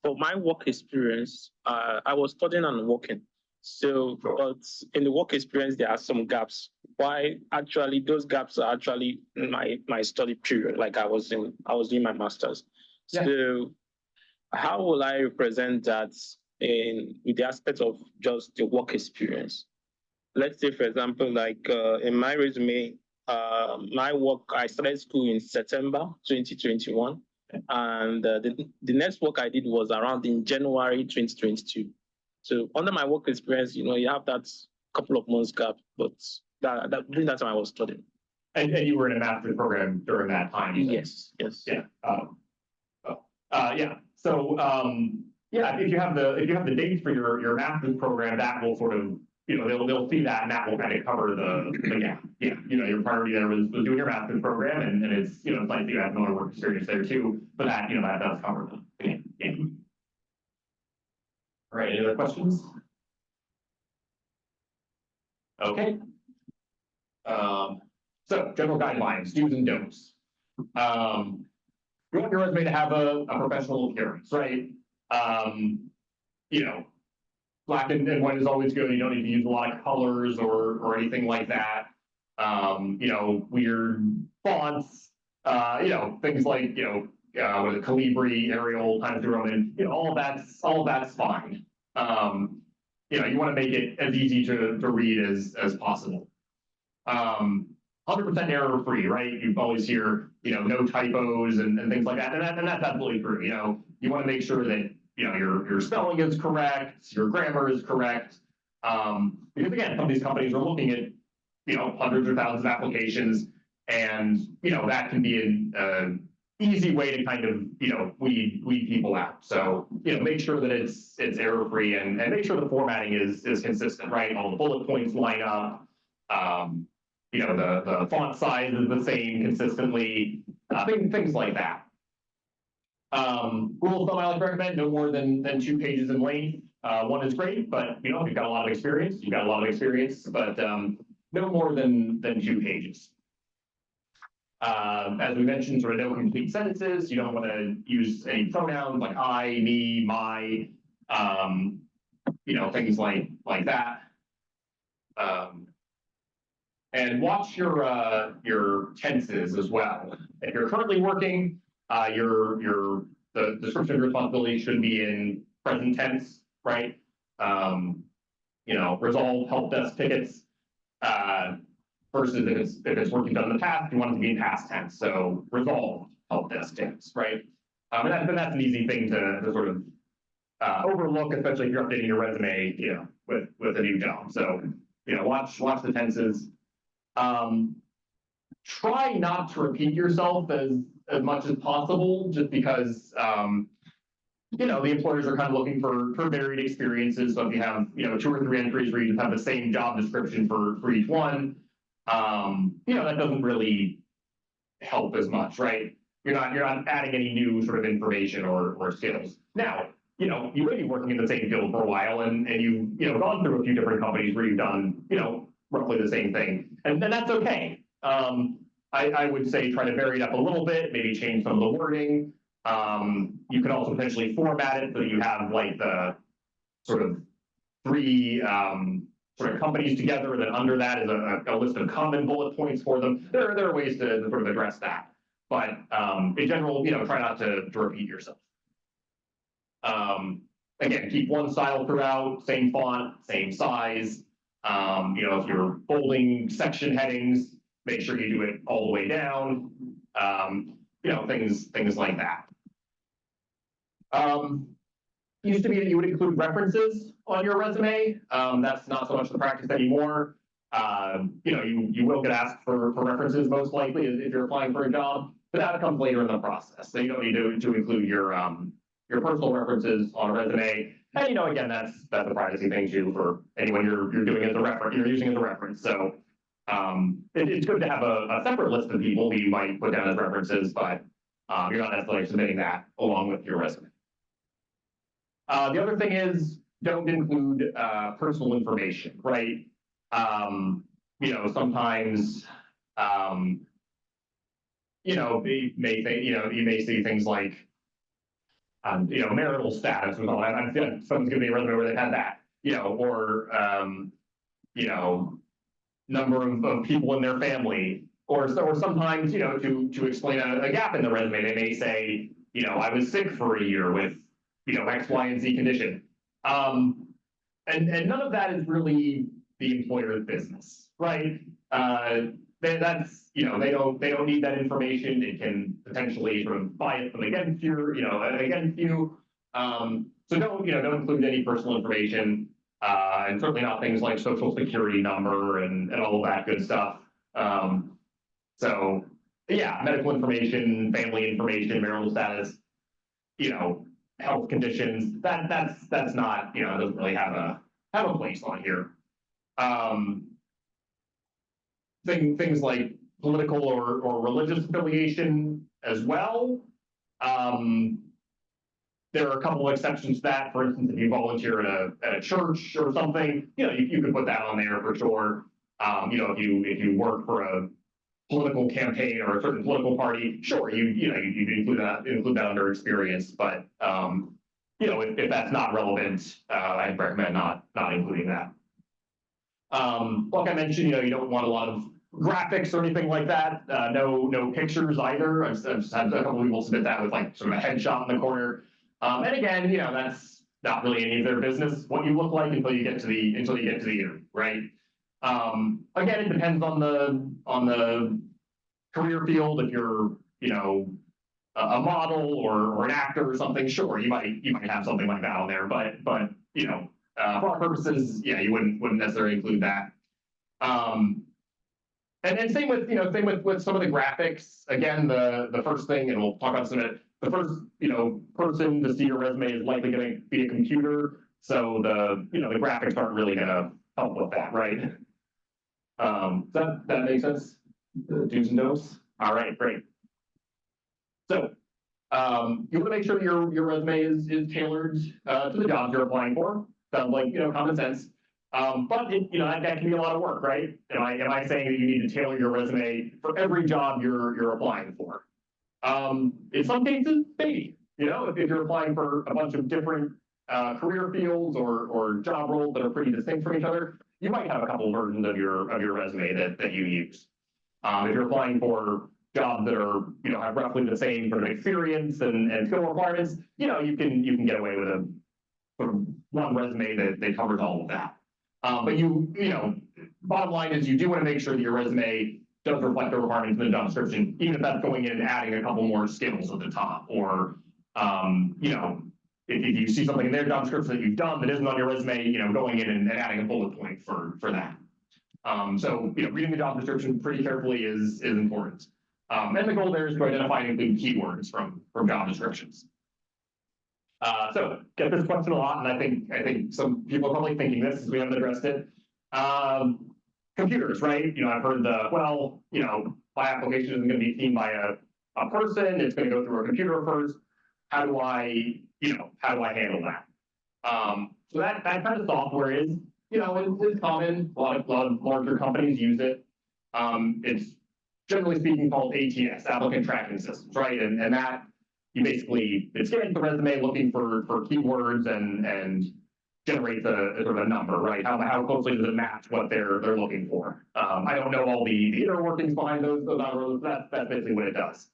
for my work experience, I was studying and working. So, but in the work experience, there are some gaps. Why actually those gaps are actually in my study period, like I was doing my master's. Yeah. So how will I represent that with the aspect of just the work experience? Let's say, for example, like in my resume, my work, I started school in September 2021. And the next work I did was around in January 2022. So under my work experience, you have that couple of months gap, but during that time I was studying. And you were in a master's program during that time? Yes. Yeah. Yeah. So, if you have the dates for your master's program, that will sort of, they'll see that, and that will kind of cover the gap. Yeah. Your priority there was doing your master's program, and it's, it's nice that you have more work experience there too, but that, that does cover the yeah. All right, any other questions? Okay. So general guidelines, do's and don'ts. You want your resume to have a professional appearance, right? Black and white is always good. You don't need to use a lot of colors or anything like that. Weird fonts, things like, with a Calibri, Arial, Times New Roman, all of that's fine. You want to make it as easy to read as possible. 100% error free, right? You always hear, no typos and things like that. And that's absolutely true. You want to make sure that, your spelling is correct, your grammar is correct. Because again, some of these companies are looking at, hundreds or thousands of applications, and, that can be an easy way to kind of, weed people out. So, make sure that it's error free and make sure the formatting is consistent, right? All the bullet points line up. The font size is the same consistently, things like that. Rule of thumb I like to recommend, no more than 2 pages in length. One is great, but if you've got a lot of experience, but no more than 2 pages. As we mentioned, sort of no complete sentences. You don't want to use any pronouns like I, me, my, things like that. And watch your tenses as well. If you're currently working, the description of responsibility should be in present tense, right? Resolve help desk tickets. Versus if it's working done in the past, you want it to be in past tense. So resolved help desk tickets, right? And that's an easy thing to sort of overlook, especially if you're updating your resume, with a new job. So watch the tenses. Try not to repeat yourself as much as possible, just because the employers are kind of looking for varied experiences. So if you have 2 or 3 entries where you just have the same job description for each one, that doesn't really help as much, right? You're not adding any new sort of information or skills. Now, you may be working in the same field for a while, and you've gone through a few different companies where you've done roughly the same thing, and then that's okay. I would say try to vary it up a little bit, maybe change some of the wording. You could also potentially format it so that you have like the sort of 3 sort of companies together, and then under that is a list of common bullet points for them. There are ways to sort of address that, but in general, try not to repeat yourself. Again, keep one style throughout, same font, same size. If you're bolding section headings, make sure you do it all the way down. Things like that. Used to be that you would include references on your resume. That's not so much the practice anymore. You will get asked for references most likely if you're applying for a job, but that comes later in the process. So you don't need to include your personal references on a resume. And again, that's a privacy thing too for anyone you're doing as a reference, you're using as a reference. So it's good to have a separate list of people who you might put down as references, but you're not necessarily submitting that along with your resume. The other thing is don't include personal information, right? Sometimes they may say, you may see things like marital status or something. I'm feeling someone's giving me a resume where they've had that, or number of people in their family, or sometimes, to explain a gap in the resume, they may say, I was sick for a year with, X, Y, and Z condition. And none of that is really the employer's business, right? That's, they don't need that information. It can potentially sort of bias them against you, against you. So don't include any personal information, and certainly not things like social security number and all of that good stuff. So yeah, medical information, family information, marital status, health conditions, that's not, doesn't really have a place on here. Things like political or religious affiliation as well. There are a couple of exceptions to that. For instance, if you volunteer at a church or something, you could put that on there for sure. If you work for a political campaign or a certain political party, sure, you include that under experience. But if that's not relevant, I'd recommend not including that. Like I mentioned, you don't want a lot of graphics or anything like that. No pictures either. I've had a couple of people submit that with like sort of a headshot in the corner. And again, that's not really any of their business what you look like until you get to the interview, right? Again, it depends on the career field. If you're, a model or an actor or something, sure, you might have something like that on there. But for our purposes, yeah, you wouldn't necessarily include that. And then same with some of the graphics. Again, the first thing, and we'll talk about this in a minute, the first, person to see your resume is likely going to be a computer. So the graphics aren't really going to help with that, right? Does that make sense? The do's and don'ts? All right, great. So you want to make sure your resume is tailored to the jobs you're applying for. Sounds like, common sense. But that can be a lot of work, right? Am I saying that you need to tailor your resume for every job you're applying for? In some cases, maybe. If you're applying for a bunch of different career fields or job roles that are pretty distinct from each other, you might have a couple versions of your resume that you use. If you're applying for jobs that are have roughly the same sort of experience and skill requirements, you can get away with a sort of one resume that covers all of that. But bottom line is you do want to make sure that your resume does reflect the requirements in the job description, even if that's going in and adding a couple more skills at the top, or if you see something in their job description that you've done that isn't on your resume, going in and adding a bullet point for that. So reading the job description pretty carefully is important. And the goal there is to identify and include keywords from job descriptions. So get this question a lot, and I think some people are probably thinking this as we haven't addressed it. Computers, right? I've heard my application isn't going to be seen by a person. It's going to go through a computer first. How do I handle that? So that kind of software is, it's common. A lot of larger companies use it. It's generally speaking called ATS, applicant tracking systems, right? And that it scans the resume looking for keywords and generates a sort of a number, right? How closely does it match what they're looking for? I don't know all the inner workings behind those algorithms. That's basically what it does.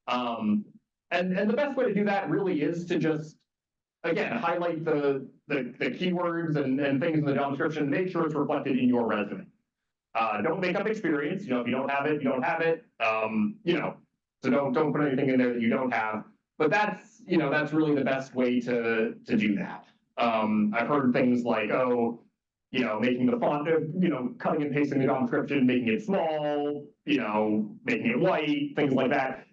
And the best way to do that really is to just, again, highlight the keywords and things in the job description, make sure it's reflected in your resume. Don't make up experience. If you don't have it, you don't have it. So don't put anything in there that you don't have. but that's, you know, that's really the best way to do that. I've heard things like, oh, you know, making the font, you know, cutting and pasting the job description, making it small, you know, making it white, things like that,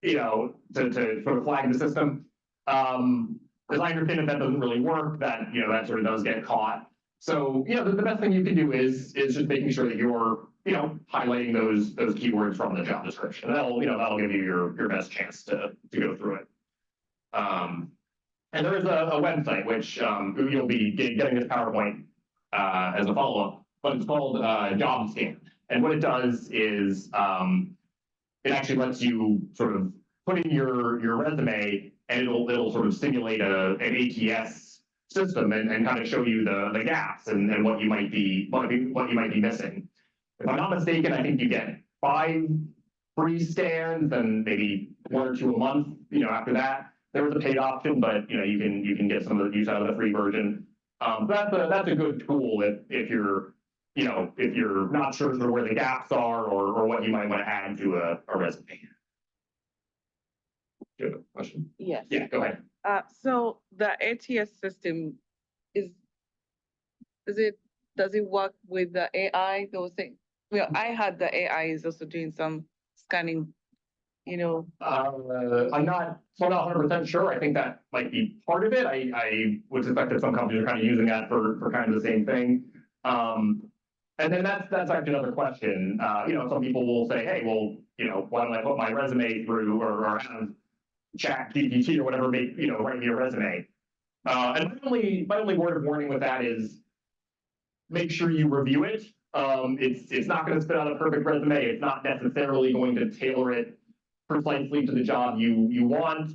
you know, to sort of flag the system. As I understand it, that doesn't really work, that, you know, that sort of does get caught. So, you know, the best thing you can do is just making sure that you're, you know, highlighting those keywords from the job description. That'll, you know, that'll give you your best chance to go through it. And there is a website which you'll be getting this PowerPoint as a follow-up, but it's called JobScan. And what it does is it actually lets you sort of put in your resume, and it'll sort of simulate an ATS system and kind of show you the gaps and what you might be missing. If I'm not mistaken, I think you get 5 free scans and maybe 1 or 2 a month, you know, after that. There was a paid option, but you know, you can get some of the use out of the free version. That's a good tool if you're, you know, if you're not sure sort of where the gaps are or what you might want to add to a resume. Do you have a question? Yes. Yeah, go ahead. So the ATS system does it work with the AI, those things? Well, I had the AI is also doing some scanning, you know. I'm not 100% sure. I think that might be part of it. I would suspect that some companies are kind of using that for kind of the same thing. And then that's actually another question. You know, some people will say, hey, well, you know, why don't I put my resume through or have ChatGPT or whatever, you know, write me a resume. And my only word of warning with that is make sure you review it. It's not going to spit out a perfect resume. It's not necessarily going to tailor it precisely to the job you want.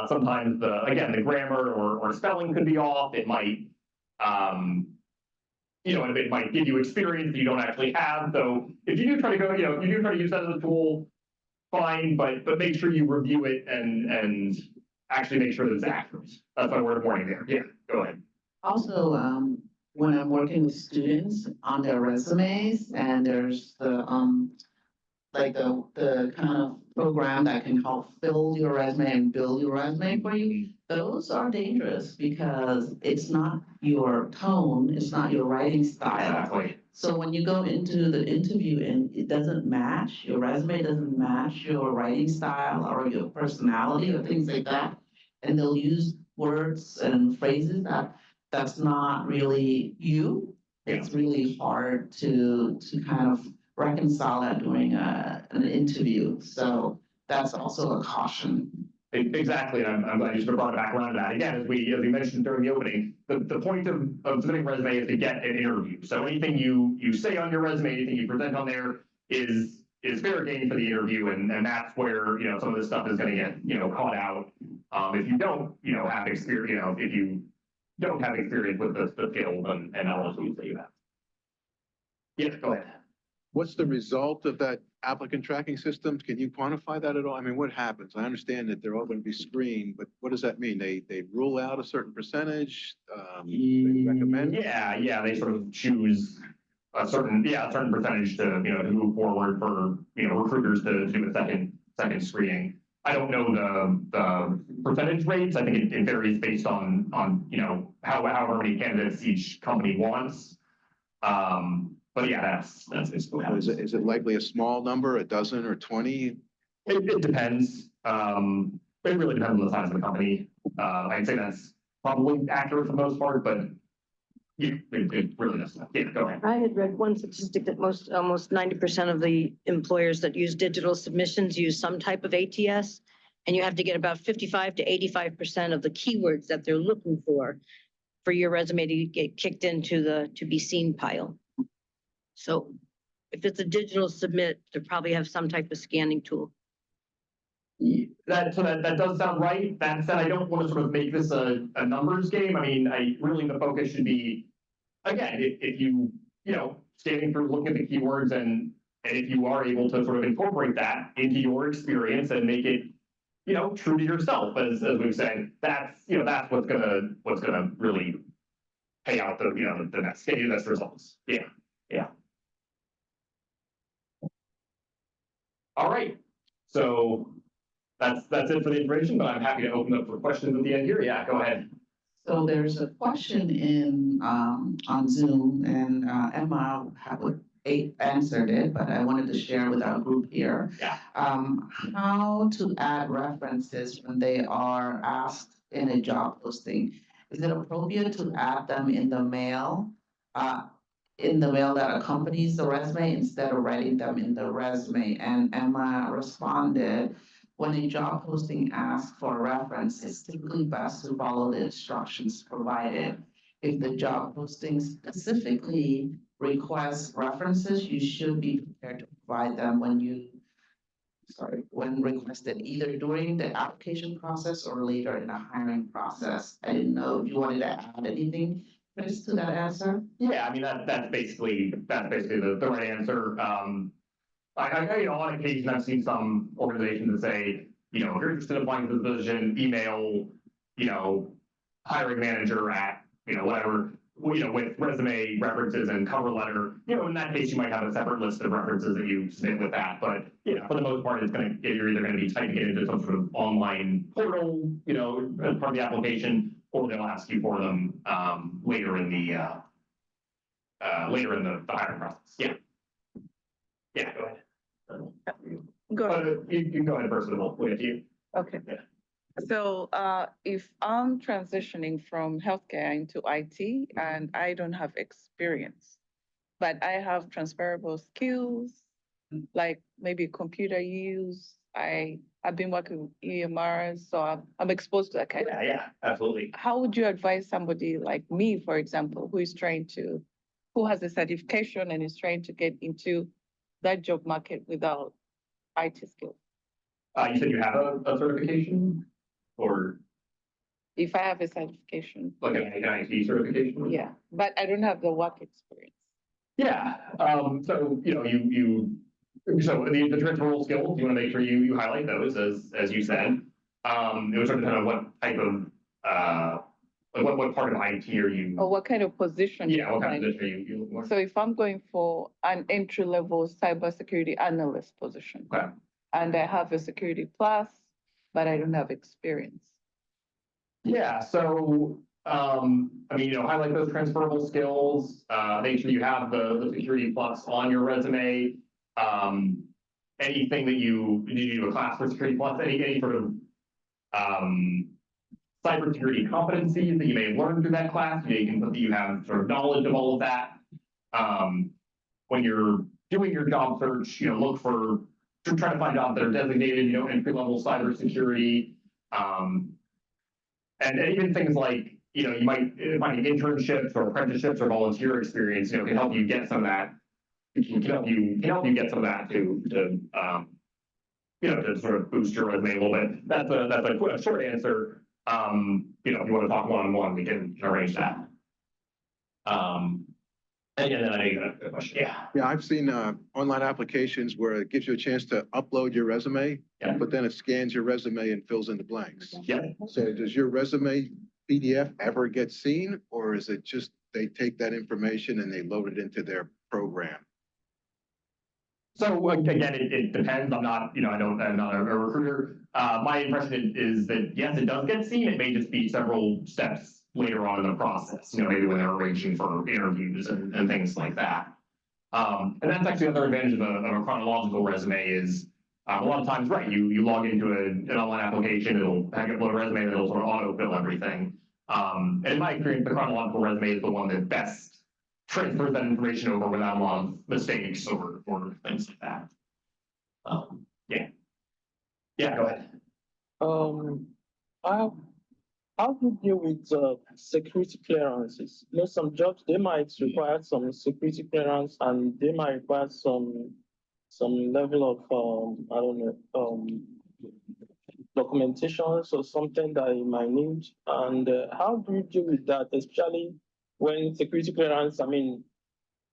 Sometimes the grammar or spelling could be off. It might, you know, it might give you experience that you don't actually have. So if you do try to go, you know, if you do try to use that as a tool, fine, but make sure you review it and actually make sure that it's accurate. That's my word of warning there. Yeah, go ahead. Also, when I'm working with students on their resumes and there's like the kind of program that can help fill your resume and build your resume for you, those are dangerous because it's not your tone, it's not your writing style. Exactly. So when you go into the interview and it doesn't match, your resume doesn't match your writing style or your personality or things like that, and they'll use words and phrases that's not really you, it's really hard to kind of reconcile that during an interview. So that's also a caution. Exactly, and I'm glad you sort of brought it back around to that. Again, as we mentioned during the opening, the point of submitting a resume is to get an interview. So anything you say on your resume, anything you present on there is fair game for the interview, and that's where, you know, some of this stuff is going to get, you know, caught out. If you don't, you know, have experience, you know, if you don't have experience with the skills and knowledge that you have. Yeah, go ahead. What's the result of that applicant tracking system? Can you quantify that at all? I mean, what happens? I understand that they're all going to be screened, but what does that mean? They rule out a certain percentage? They recommend? Yeah, they sort of choose a certain percentage to, you know, to move forward for, you know, recruiters to do a second screening. I don't know the percentage rates. I think it varies based on, you know, however many candidates each company wants. But yeah, that's basically how it is. Is it likely a small number, a dozen or 20? It depends. It really depends on the size of the company. I'd say that's probably accurate for the most part, but yeah, it really does. Yeah, go ahead. I had read one statistic that almost 90% of the employers that use digital submissions use some type of ATS, and you have to get about 55 to 85% of the keywords that they're looking for your resume to get kicked into the to be seen pile. So if it's a digital submit, they probably have some type of scanning tool. That does sound right. That said, I don't want to sort of make this a numbers game. I mean, really the focus should be, again, if you know, scanning through, looking at the keywords, and if you are able to sort of incorporate that into your experience and make it, you know, true to yourself, as we've said, that's, you know, that's what's gonna really pay out the, you know, the next results. Yeah. All right. So that's it for the information, but I'm happy to open up for questions at the end here. Yeah, go ahead. So there's a question in, on Zoom and, Emma answered it, but I wanted to share with our group here. Yeah. How to add references when they are asked in a job posting. Is it appropriate to add them in the mail? That accompanies the resume instead of writing them in the resume? And Emma responded, when a job posting asks for a reference, it's typically best to follow the instructions provided. If the job posting specifically requests references, you should be prepared to provide them when requested, either during the application process or later in the hiring process. I didn't know if you wanted to add anything, Chris, to that answer? Yeah, I mean, that's basically the right answer. You know, on occasion, I've seen some organizations that say, you know, if you're interested in applying to the position, email, you know, hiring manager at, you know, whatever, you know, with resume references and cover letter. You know, in that case, you might have a separate list of references that you submit with that. But, you know, for the most part, you're either gonna be typing it into some sort of online portal, you know, as part of the application, or they'll ask you for them, later in the hiring process. Yeah. Yeah, go ahead. Go ahead. You can go ahead first, and we'll wait you. Okay. Yeah. So if I'm transitioning from healthcare into IT and I don't have experience, but I have transferable skills, like maybe computer use, I've been working with EMRs, so I'm exposed to that kind of. Yeah, absolutely. How would you advise somebody like me, for example, who has a certification and is trying to get into that job market without IT skills? You said you have a certification or If I have a certification, like an IT certification? yeah, but I don't have the work experience. Yeah, so, you know, so the transferable skills, you wanna make sure you highlight those as you said. It was sort of kind of what type of, like what part of IT are you? Or what kind of position? Yeah, what kind of you're position are you looking for? applying. So if I'm going for an entry-level cybersecurity analyst position. Okay. And I have a security plus, but I don't have experience. Yeah, so, I mean, you know, highlight those transferable skills, make sure you have the security plus on your resume. Anything that did you do a class for security plus, any sort of, cybersecurity competencies that you may have learned through that class, you know, you can put that you have sort of knowledge of all of that. When you're doing your job search, you know, try to find jobs that are designated, you know, entry-level cybersecurity. And even things like, you know, you might find internships or apprenticeships or volunteer experience, you know, can help you get some of that. Can help you get some of that to you know, to sort of boost your resume a little bit. That's a short answer. You know, if you want to talk one-on-one, we can arrange that. And then I know you got a question. Yeah. Yeah, I've seen online applications where it gives you a chance to upload your resume, Yeah. but then it scans your resume and fills in the blanks. Yeah. So does your resume PDF ever get seen, or is it just they take that information and they load it into their program? So again, it depends. I'm not, you know, I'm not a recruiter. My impression is that yes, it does get seen. It may just be several steps later on in the process, you know, maybe when they're arranging for interviews and things like that. And that's actually another advantage of a chronological resume is a lot of times, right, you log into an online application, it'll upload a resume, and it'll sort of autofill everything. And in my experience, the chronological resume is the one that best transfers that information over without a lot of mistakes or things like that. Yeah. Yeah, go ahead. How do you deal with security clearances? You know, some jobs, they might require some security clearance and they might require some level of, I don't know, documentation or something that you might need. And how do you deal with that, especially when security clearance, I mean,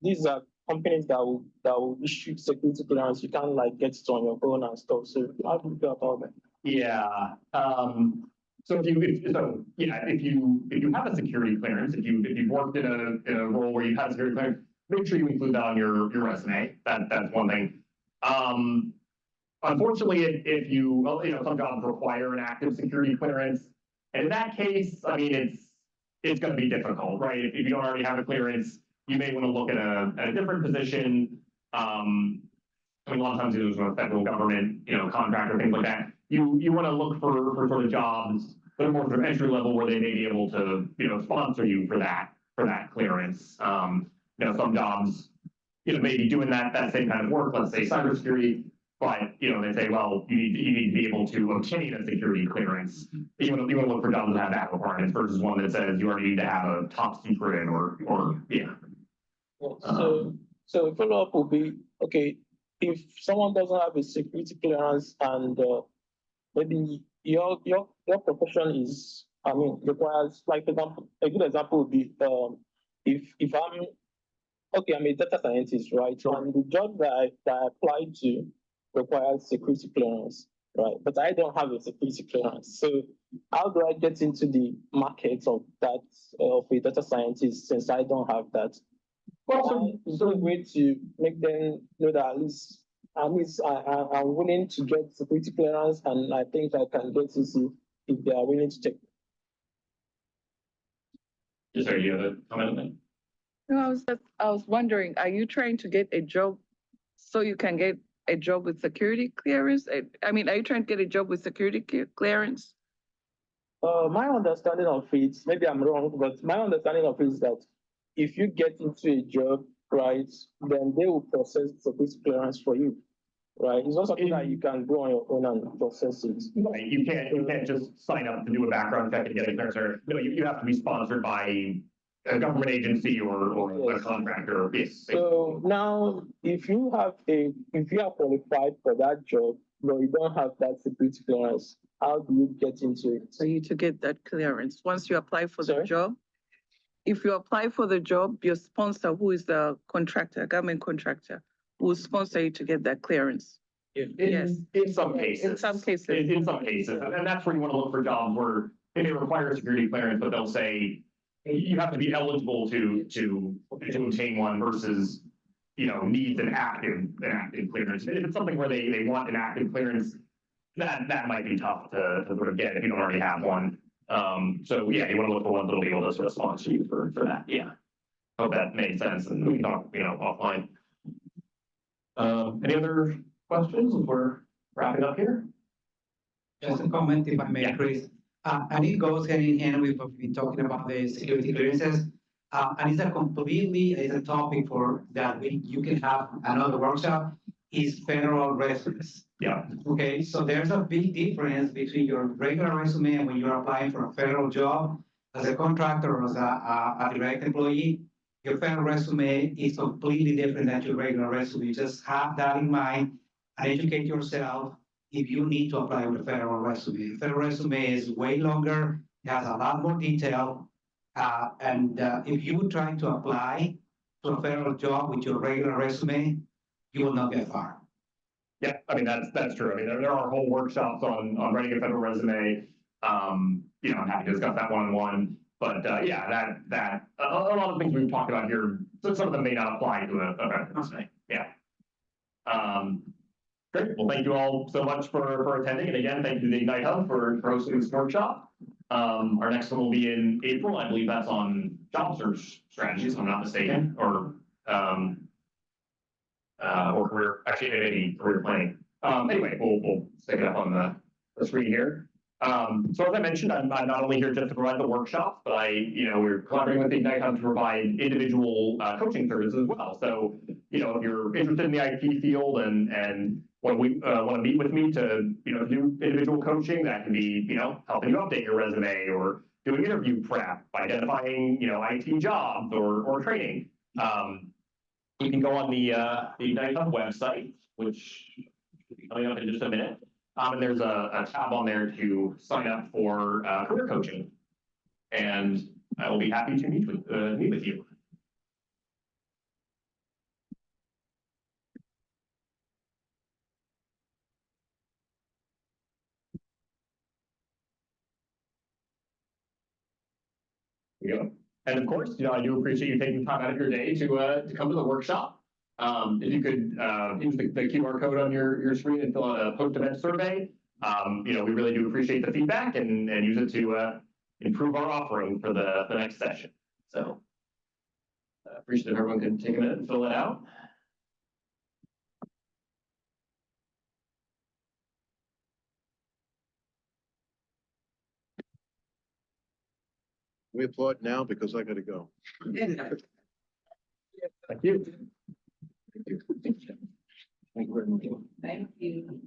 these are companies that will issue security clearance. You can't like get it on your own and stuff. So how do you go about that? Yeah. So if you have a security clearance, if you've worked in a role where you have a security clearance, make sure you include that on your resume. That's one thing. unfortunately, if you, well, some jobs require an active security clearance. And in that case, I mean, it's gonna be difficult, right? If you don't already have a clearance, you may wanna look at a different position. I mean, a lot of times it was a federal government, contractor, things like that. You wanna look for sort of jobs that are more sort of entry level where they may be able to, sponsor you for that clearance. Some jobs, maybe doing that same kind of work, let's say cybersecurity, but, they say, well, you need to be able to obtain a security clearance. You want to look for jobs that have that requirements versus one that says you already need to have a top secret or, yeah. So a follow-up will be, okay, if someone doesn't have a security clearance and maybe your profession is, requires, like, for example, a good example would be if I'm a data scientist, right? And the job that I applied to requires security clearance, right? But I don't have a security clearance. So how do I get into the market of that of a data scientist since I don't have that? Well, is there a way to make them know that at least I'm willing to get security clearance, and I think I can get to see if they are willing to take. Is there, you have a comment on that? No, I was wondering, are you trying to get a job so you can get a job with security clearance? I mean, are you trying to get a job with security clearance? My understanding of it, maybe I'm wrong, but my understanding of it is that if you get into a job, right, then they will process security clearance for you, right? It's not something that you can go on your own and process it. Right, you can't just sign up to do a background check and get a clearance, or, you have to be sponsored by a government agency or a contractor. Yes. So now, if you are qualified for that job, but you don't have that security clearance, how do you get into it? For you to get that clearance, once you apply for the Sorry? job, if you apply for the job, your sponsor, who is the contractor, government contractor, will sponsor you to get that clearance. Yes. In some cases. In some cases. In some cases, and that's where you want to look for jobs where they may require security clearance, but they'll say you have to be eligible to obtain one versus, needs an active clearance. If it's something where they want an active clearance, that might be tough to sort of get if you don't already have one. So yeah, you want to look for ones that'll be able to sort of sponsor you for that. Yeah. Hope that made sense, and we can talk, offline. Any other questions as we're wrapping up here? Just a comment, if I may, Yeah. Chris. And it goes hand in hand with what we've been talking about the security clearances. And it's a topic you can have another workshop, is federal resumes. Yeah. Okay, so there's a big difference between your regular resume and when you're applying for a federal job as a contractor or as a direct employee. Your federal resume is completely different than your regular resume. Just have that in mind and educate yourself if you need to apply with a federal resume. Federal resume is way longer, it has a lot more detail. And if you try to apply to a federal job with your regular resume, you will not get far. Yeah, I mean, that's true. I mean, there are whole workshops on writing a federal resume. I'm happy to discuss that one-on-one. But yeah, that a lot of things we've talked about here, so some of them may not apply to a federal resume. Yeah. Great. Well, thank you all so much for attending. And again, thank you to the Ignite Hub for hosting this workshop. Our next one will be in April. I believe that's on job search strategies, if I'm not mistaken, or career, actually maybe career planning. Anyway, we'll stick it up on the screen here. So as I mentioned, I'm not only here just to provide the workshops, but we're collaborating with the Ignite Hub to provide individual coaching services as well. So, if you're interested in the IT field and want to meet with me to, do individual coaching, that can be, helping you update your resume or doing interview prep, identifying, IT jobs or training. You can go on the Ignite Hub website, which will be coming up in just a minute. And there's a tab on there to sign up for career coaching. And I will be happy to meet with you. There you go. And of course, I do appreciate you taking time out of your day to come to the workshop. If you could, use the QR code on your screen and fill out a post-event survey. We really do appreciate the feedback and use it to, improve our offering for the next session. So appreciate if everyone can take a minute and fill it out. We applaud now because I gotta go. Thank you. Thank you very much. Thank you.